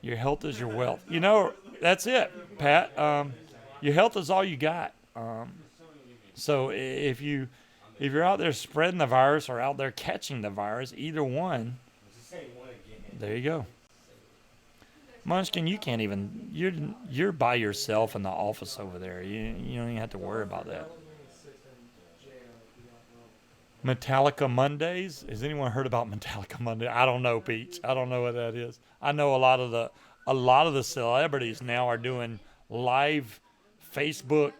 Speaker 1: Your health is your wealth. That's it, Pat. Your health is all you got. So if you're out there spreading the virus or out there catching the virus, either one, there you go. Munchkin, you can't even. You're by yourself in the office over there. You don't even have to worry about that. Metallica Mondays? Has anyone heard about Metallica Monday? I don't know, Peach. I don't know what that is. I know a lot of the celebrities now are doing live Facebook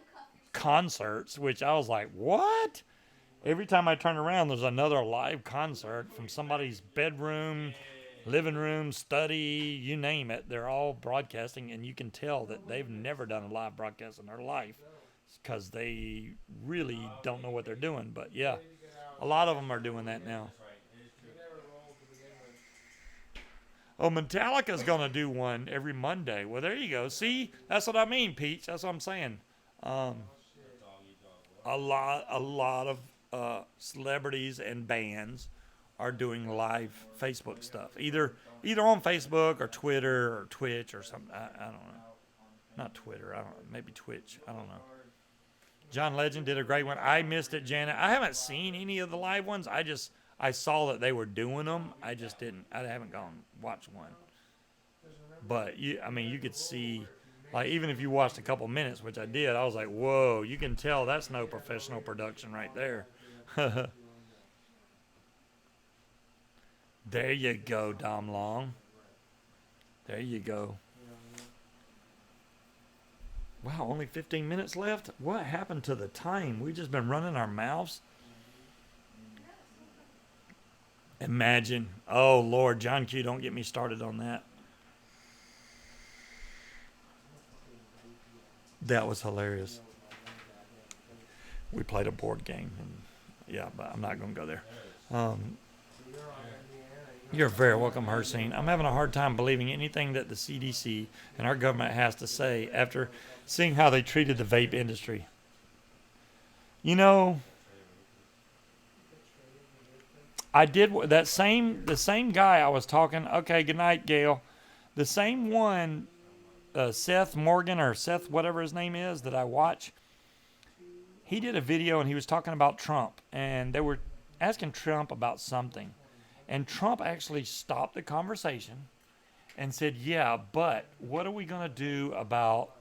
Speaker 1: concerts, which I was like, what? Every time I turn around, there's another live concert from somebody's bedroom, living room, study, you name it. They're all broadcasting, and you can tell that they've never done a live broadcast in their life because they really don't know what they're doing. But yeah. A lot of them are doing that now. Oh, Metallica's going to do one every Monday. Well, there you go. See? That's what I mean, Peach. That's what I'm saying. A lot of celebrities and bands are doing live Facebook stuff. Either on Facebook or Twitter or Twitch or something. I don't know. Not Twitter. I don't know. Maybe Twitch. I don't know. John Legend did a great one. I missed it, Janet. I haven't seen any of the live ones. I saw that they were doing them. I haven't gone watch one. But you could see, like, even if you watched a couple minutes, which I did, I was like, whoa, you can tell that's no professional production right there. There you go, Dom Long. There you go. Wow, only 15 minutes left? What happened to the time? We've just been running our mouths. Imagine. Oh, Lord. John Q, don't get me started on that. That was hilarious. We played a board game. And yeah, but I'm not going to go there. You're very welcome, Hersine. I'm having a hard time believing anything that the CDC and our government has to say after seeing how they treated the vape industry. You know, I did the same guy I was talking. Okay, good night, Gail. The same one, Seth Morgan or Seth whatever his name is that I watch. He did a video and he was talking about Trump, and they were asking Trump about something. And Trump actually stopped the conversation and said, yeah, but what are we going to do about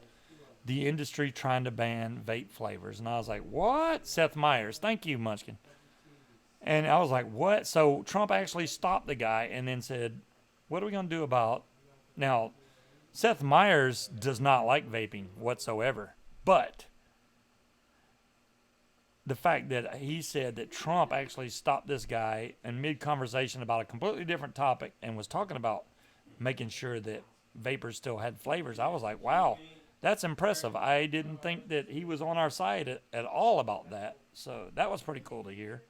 Speaker 1: the industry trying to ban vape flavors? And I was like, what? Seth Meyers. Thank you, Munchkin. And I was like, what? So Trump actually stopped the guy and then said, what are we going to do about... Now, Seth Meyers does not like vaping whatsoever. But the fact that he said that Trump actually stopped this guy in mid-conversation about a completely different topic and was talking about making sure that vapors still had flavors, I was like, wow, that's impressive. I didn't think that he was on our side at all about that. So that was pretty cool to hear.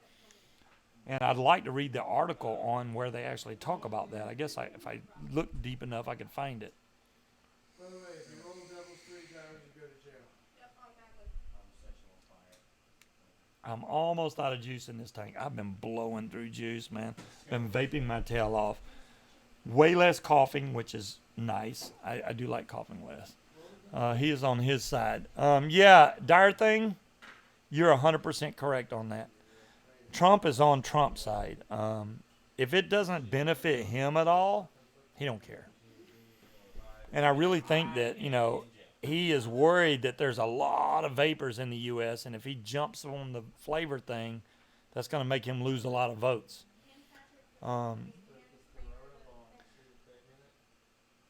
Speaker 1: And I'd like to read the article on where they actually talk about that. I guess if I looked deep enough, I could find it.
Speaker 4: By the way, if you roll doubles 3 times, you go to jail.
Speaker 2: Yep, automatically.
Speaker 1: I'm almost out of juice in this tank. I've been blowing through juice, man. Been vaping my tail off. Way less coughing, which is nice. I do like coughing less. He is on his side. Yeah, dire thing, you're 100% correct on that. Trump is on Trump's side. If it doesn't benefit him at all, he don't care. And I really think that, he is worried that there's a lot of vapors in the U.S., and if he jumps on the flavor thing, that's going to make him lose a lot of votes.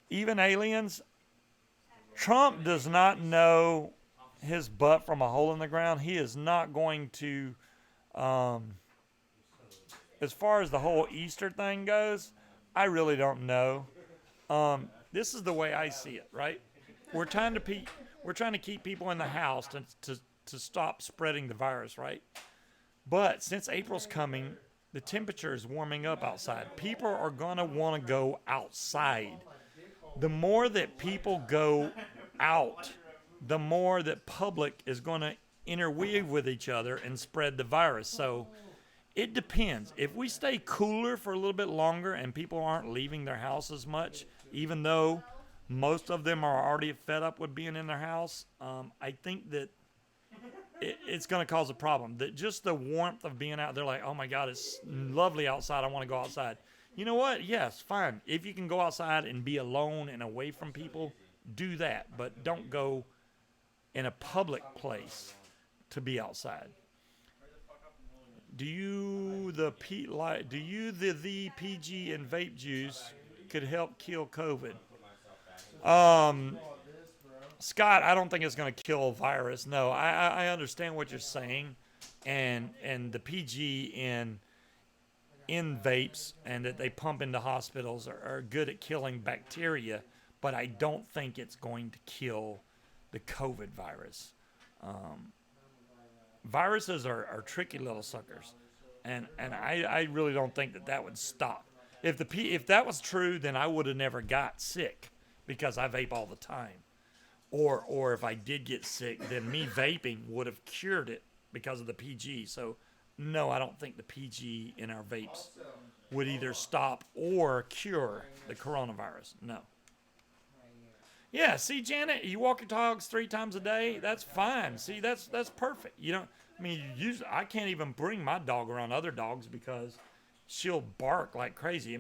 Speaker 1: Even aliens, Trump does not know his butt from a hole in the ground. He is not going to, as far as the whole Easter thing goes, I really don't know. This is the way I see it, right? We're trying to keep people in the house to stop spreading the virus, right? But since April's coming, the temperature is warming up outside. People are going to want to go outside. The more that people go out, the more that public is going to interweave with each other and spread the virus. So it depends. If we stay cooler for a little bit longer and people aren't leaving their house as much, even though most of them are already fed up with being in their house, I think that it's going to cause a problem. That just the warmth of being out there, like, oh my God, it's lovely outside. I want to go outside. You know what? Yes, fine. If you can go outside and be alone and away from people, do that. But don't go in a public place to be outside. Do you the PG and vape juice could help kill COVID? Scott, I don't think it's going to kill a virus. No, I understand what you're saying, and the PG in vapes and that they pump into hospitals are good at killing bacteria, but I don't think it's going to kill the COVID virus. Viruses are tricky little suckers, and I really don't think that would stop. If that was true, then I would have never got sick because I vape all the time. Or if I did get sick, then me vaping would have cured it because of the PG. So no, I don't think the PG in our vapes would either stop or cure the coronavirus. No. Yeah, see, Janet, you walk your dogs 3 times a day. That's fine. See, that's perfect. I can't even bring my dog around other dogs because she'll bark like crazy.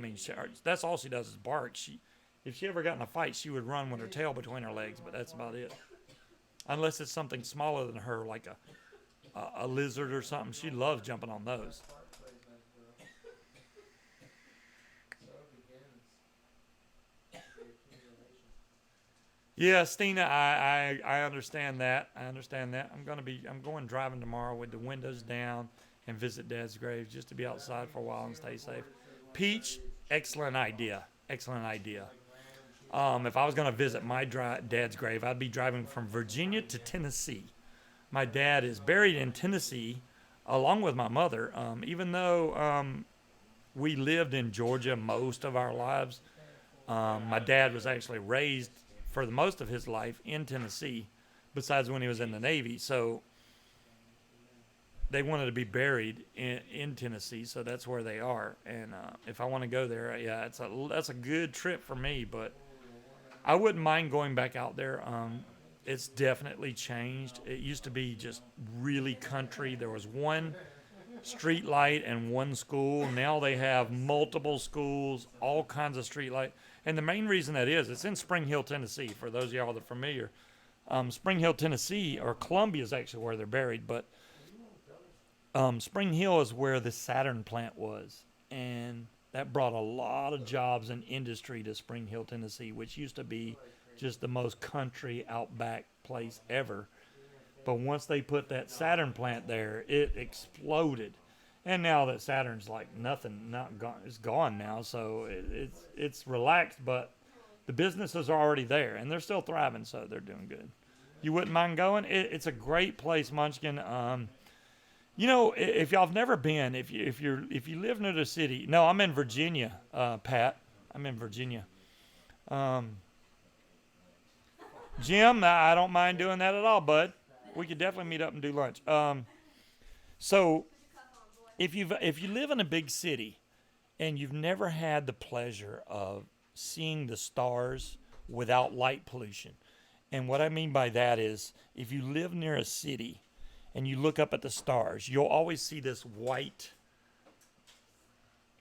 Speaker 1: That's all she does is bark. If she ever got in a fight, she would run with her tail between her legs, but that's about it. Unless it's something smaller than her, like a lizard or something. She loves jumping on those. Yeah, Stina, I understand that. I'm going driving tomorrow with the windows down and visit Dad's grave just to be outside for a while and stay safe. Peach, excellent idea. Excellent idea. If I was going to visit my dad's grave, I'd be driving from Virginia to Tennessee. My dad is buried in Tennessee along with my mother. Even though we lived in Georgia most of our lives, my dad was actually raised for the most of his life in Tennessee, besides when he was in the Navy. So they wanted to be buried in Tennessee, so that's where they are. And if I want to go there, yeah, that's a good trip for me. But I wouldn't mind going back out there. It's definitely changed. It used to be just really country. There was one street light and one school. Now they have multiple schools, all kinds of street light. And the main reason that is, it's in Spring Hill, Tennessee. For those of y'all that are familiar, Spring Hill, Tennessee, or Columbia is actually where they're buried, but Spring Hill is where the Saturn plant was, and that brought a lot of jobs and industry to Spring Hill, Tennessee, which used to be just the most country outback place ever. But once they put that Saturn plant there, it exploded. And now that Saturn's like nothing, not gone, it's gone now, so it's relaxed. But the businesses are already there, and they're still thriving, so they're doing good. You wouldn't mind going? It's a great place, Munchkin. You know, if y'all have never been, if you live near the city, no, I'm in Virginia, Pat. I'm in Virginia. Jim, I don't mind doing that at all, bud. We could definitely meet up and do lunch. So if you live in a big city and you've never had the pleasure of seeing the stars without light pollution, and what I mean by that is if you live near a city and you look up at the stars, you'll always see this white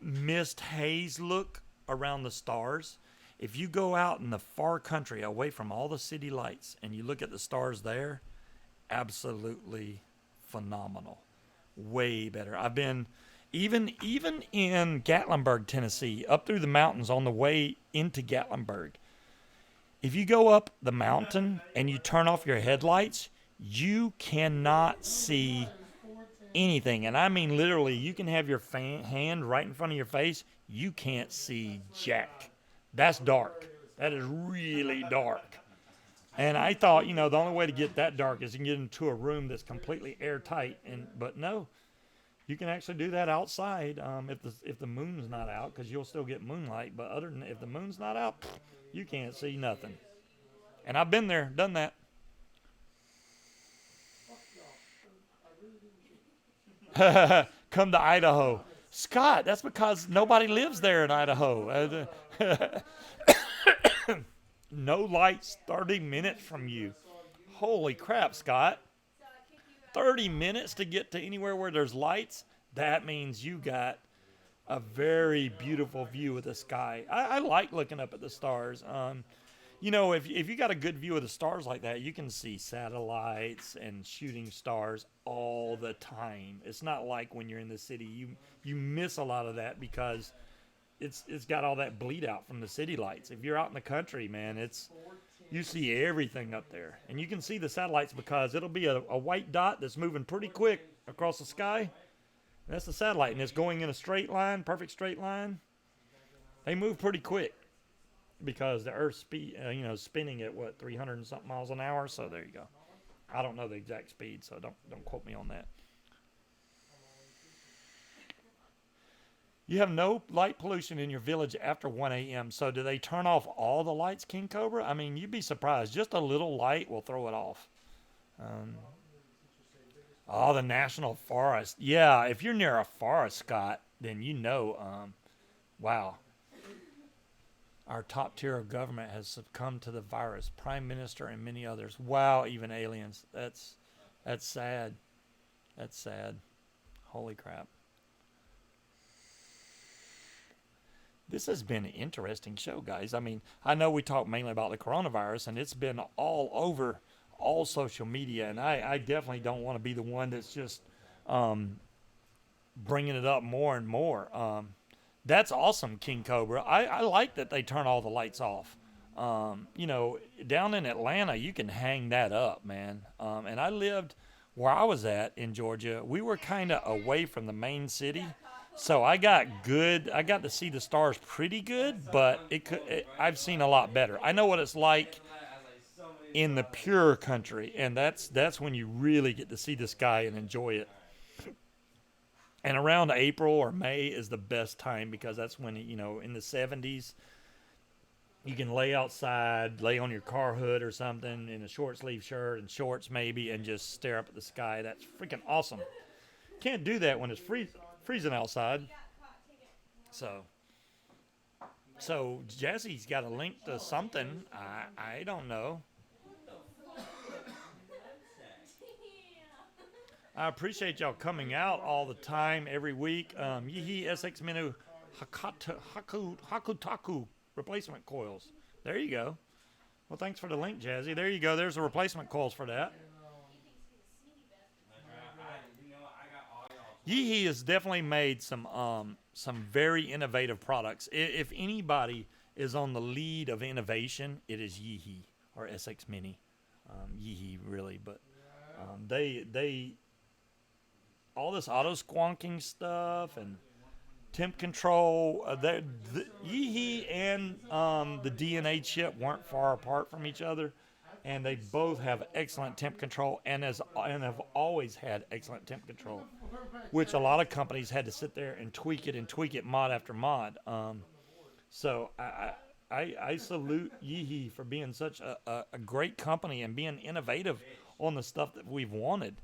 Speaker 1: mist haze look around the stars. If you go out in the far country away from all the city lights and you look at the stars there, absolutely phenomenal. Way better. I've been even in Gatlinburg, Tennessee, up through the mountains on the way into Gatlinburg. If you go up the mountain and you turn off your headlights, you cannot see anything. And I mean literally, you can have your hand right in front of your face. You can't see jack. That's dark. That is really dark. And I thought, you know, the only way to get that dark is you can get into a room that's completely airtight. But no, you can actually do that outside if the moon's not out, because you'll still get moonlight. But other than if the moon's not out, you can't see nothing. And I've been there, done that. Come to Idaho. Scott, that's because nobody lives there in Idaho. No lights 30 minutes from you. Holy crap, Scott. 30 minutes to get to anywhere where there's lights? That means you got a very beautiful view of the sky. I like looking up at the stars. You know, if you got a good view of the stars like that, you can see satellites and shooting stars all the time. It's not like when you're in the city. You miss a lot of that because it's got all that bleed out from the city lights. If you're out in the country, man, you see everything up there. And you can see the satellites because it'll be a white dot that's moving pretty quick across the sky. That's the satellite, and it's going in a straight line, perfect straight line. They move pretty quick because the Earth's spinning at 300 and something miles an hour. So there you go. I don't know the exact speed, so don't quote me on that. You have no light pollution in your village after 1 a.m. So do they turn off all the lights, King Cobra? I mean, you'd be surprised. Just a little light will throw it off. The National Forest. Yeah, if you're near a forest, Scott, then you know, wow. Our top tier of government has succumbed to the virus. Prime Minister and many others. Wow, even aliens. That's sad. That's sad. Holy crap. This has been an interesting show, guys. I mean, I know we talked mainly about the coronavirus, and it's been all over all social media, and I definitely don't want to be the one that's just bringing it up more and more. That's awesome, King Cobra. I like that they turn all the lights off. You know, down in Atlanta, you can hang that up, man. And I lived where I was at in Georgia. We were kind of away from the main city, So I got to see the stars pretty good, but I've seen a lot better. I know what it's like in the pure country, and that's when you really get to see the sky and enjoy it. And around April or May is the best time because that's when, in the 70s, you can lay outside, lay on your car hood or something in a short sleeve shirt and shorts maybe, and just stare up at the sky. That's freaking awesome. Can't do that when it's freezing outside. So Jesse's got a link to something. I don't know. I appreciate y'all coming out all the time, every week. Yihi SX Menu Hakutaku replacement coils. There you go. Well, thanks for the link, Jazzy. There you go. There's the replacement coils for that. Yihi has definitely made some very innovative products. If anybody is on the lead of innovation, it is Yihi or SX Mini. Yihi really, but they all this auto squonking stuff and temp control. Yihi and the DNA chip weren't far apart from each other, and they both have excellent temp control and have always had excellent temp control, which a lot of companies had to sit there and tweak it mod after mod. So I salute Yihi for being such a great company and being innovative on the stuff that we've wanted.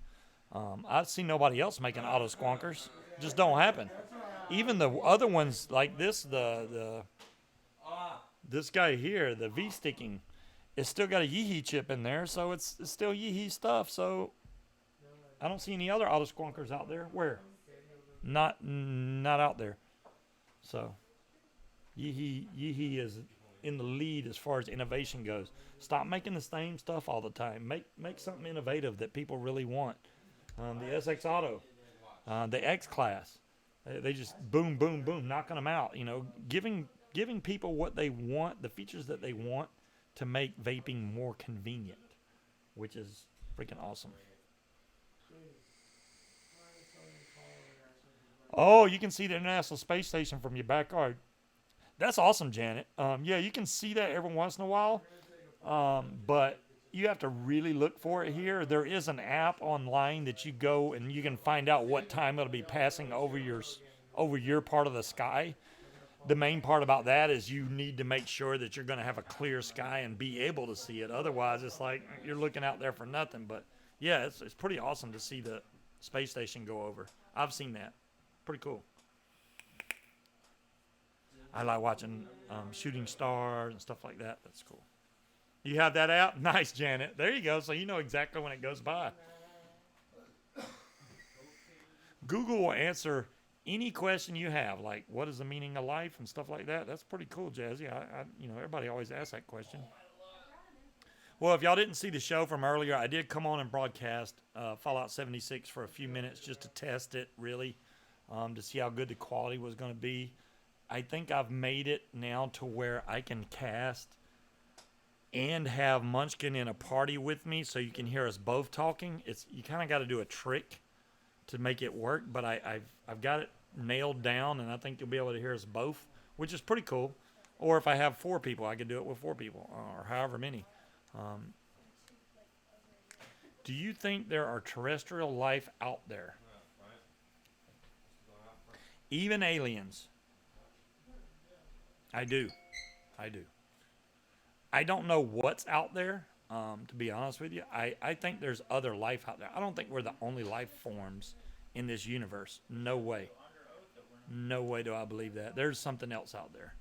Speaker 1: I've seen nobody else making auto squonkers. Just don't happen. Even the other ones like this, this guy here, the V sticking, it's still got a Yihi chip in there, so it's still Yihi stuff. So I don't see any other auto squonkers out there. Where? Not out there. So Yihi is in the lead as far as innovation goes. Stop making the same stuff all the time. Make something innovative that people really want. The SX Auto, the X Class, they just boom, boom, boom, knocking them out. Giving people what they want, the features that they want to make vaping more convenient, which is freaking awesome. Oh, you can see the International Space Station from your backyard. That's awesome, Janet. Yeah, you can see that every once in a while, but you have to really look for it here. There is an app online that you go and you can find out what time it'll be passing over your part of the sky. The main part about that is you need to make sure that you're going to have a clear sky and be able to see it. Otherwise, it's like you're looking out there for nothing. But yeah, it's pretty awesome to see the space station go over. I've seen that. Pretty cool. I like watching shooting stars and stuff like that. That's cool. You have that app? Nice, Janet. There you go. So you know exactly when it goes by. Google will answer any question you have, like what is the meaning of life and stuff like that. That's pretty cool, Jazzy. Everybody always asks that question. Well, if y'all didn't see the show from earlier, I did come on and broadcast Fallout 76 for a few minutes just to test it, really, to see how good the quality was going to be. I think I've made it now to where I can cast and have Munchkin in a party with me so you can hear us both talking. You kind of got to do a trick to make it work, but I've got it nailed down, and I think you'll be able to hear us both, which is pretty cool. Or if I have 4 people, I could do it with 4 people, or however many. Do you think there are terrestrial life out there? Even aliens? I do. I don't know what's out there, to be honest with you. I think there's other life out there. I don't think we're the only life forms in this universe. No way. No way do I believe that. There's something else out there.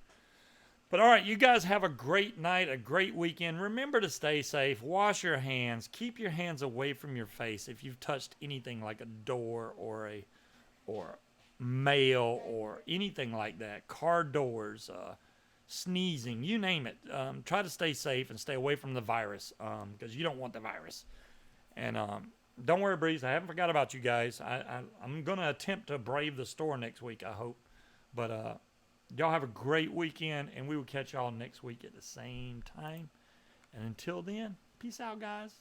Speaker 1: But all right, you guys have a great night, a great weekend. Remember to stay safe. Wash your hands. Keep your hands away from your face if you've touched anything like a door or mail or anything like that. Car doors, sneezing, you name it. Try to stay safe and stay away from the virus because you don't want the virus. And don't worry, Breeze. I haven't forgot about you guys. I'm going to attempt to brave the store next week, I hope. But y'all have a great weekend, and we will catch y'all next week at the same time. And until then, peace out, guys.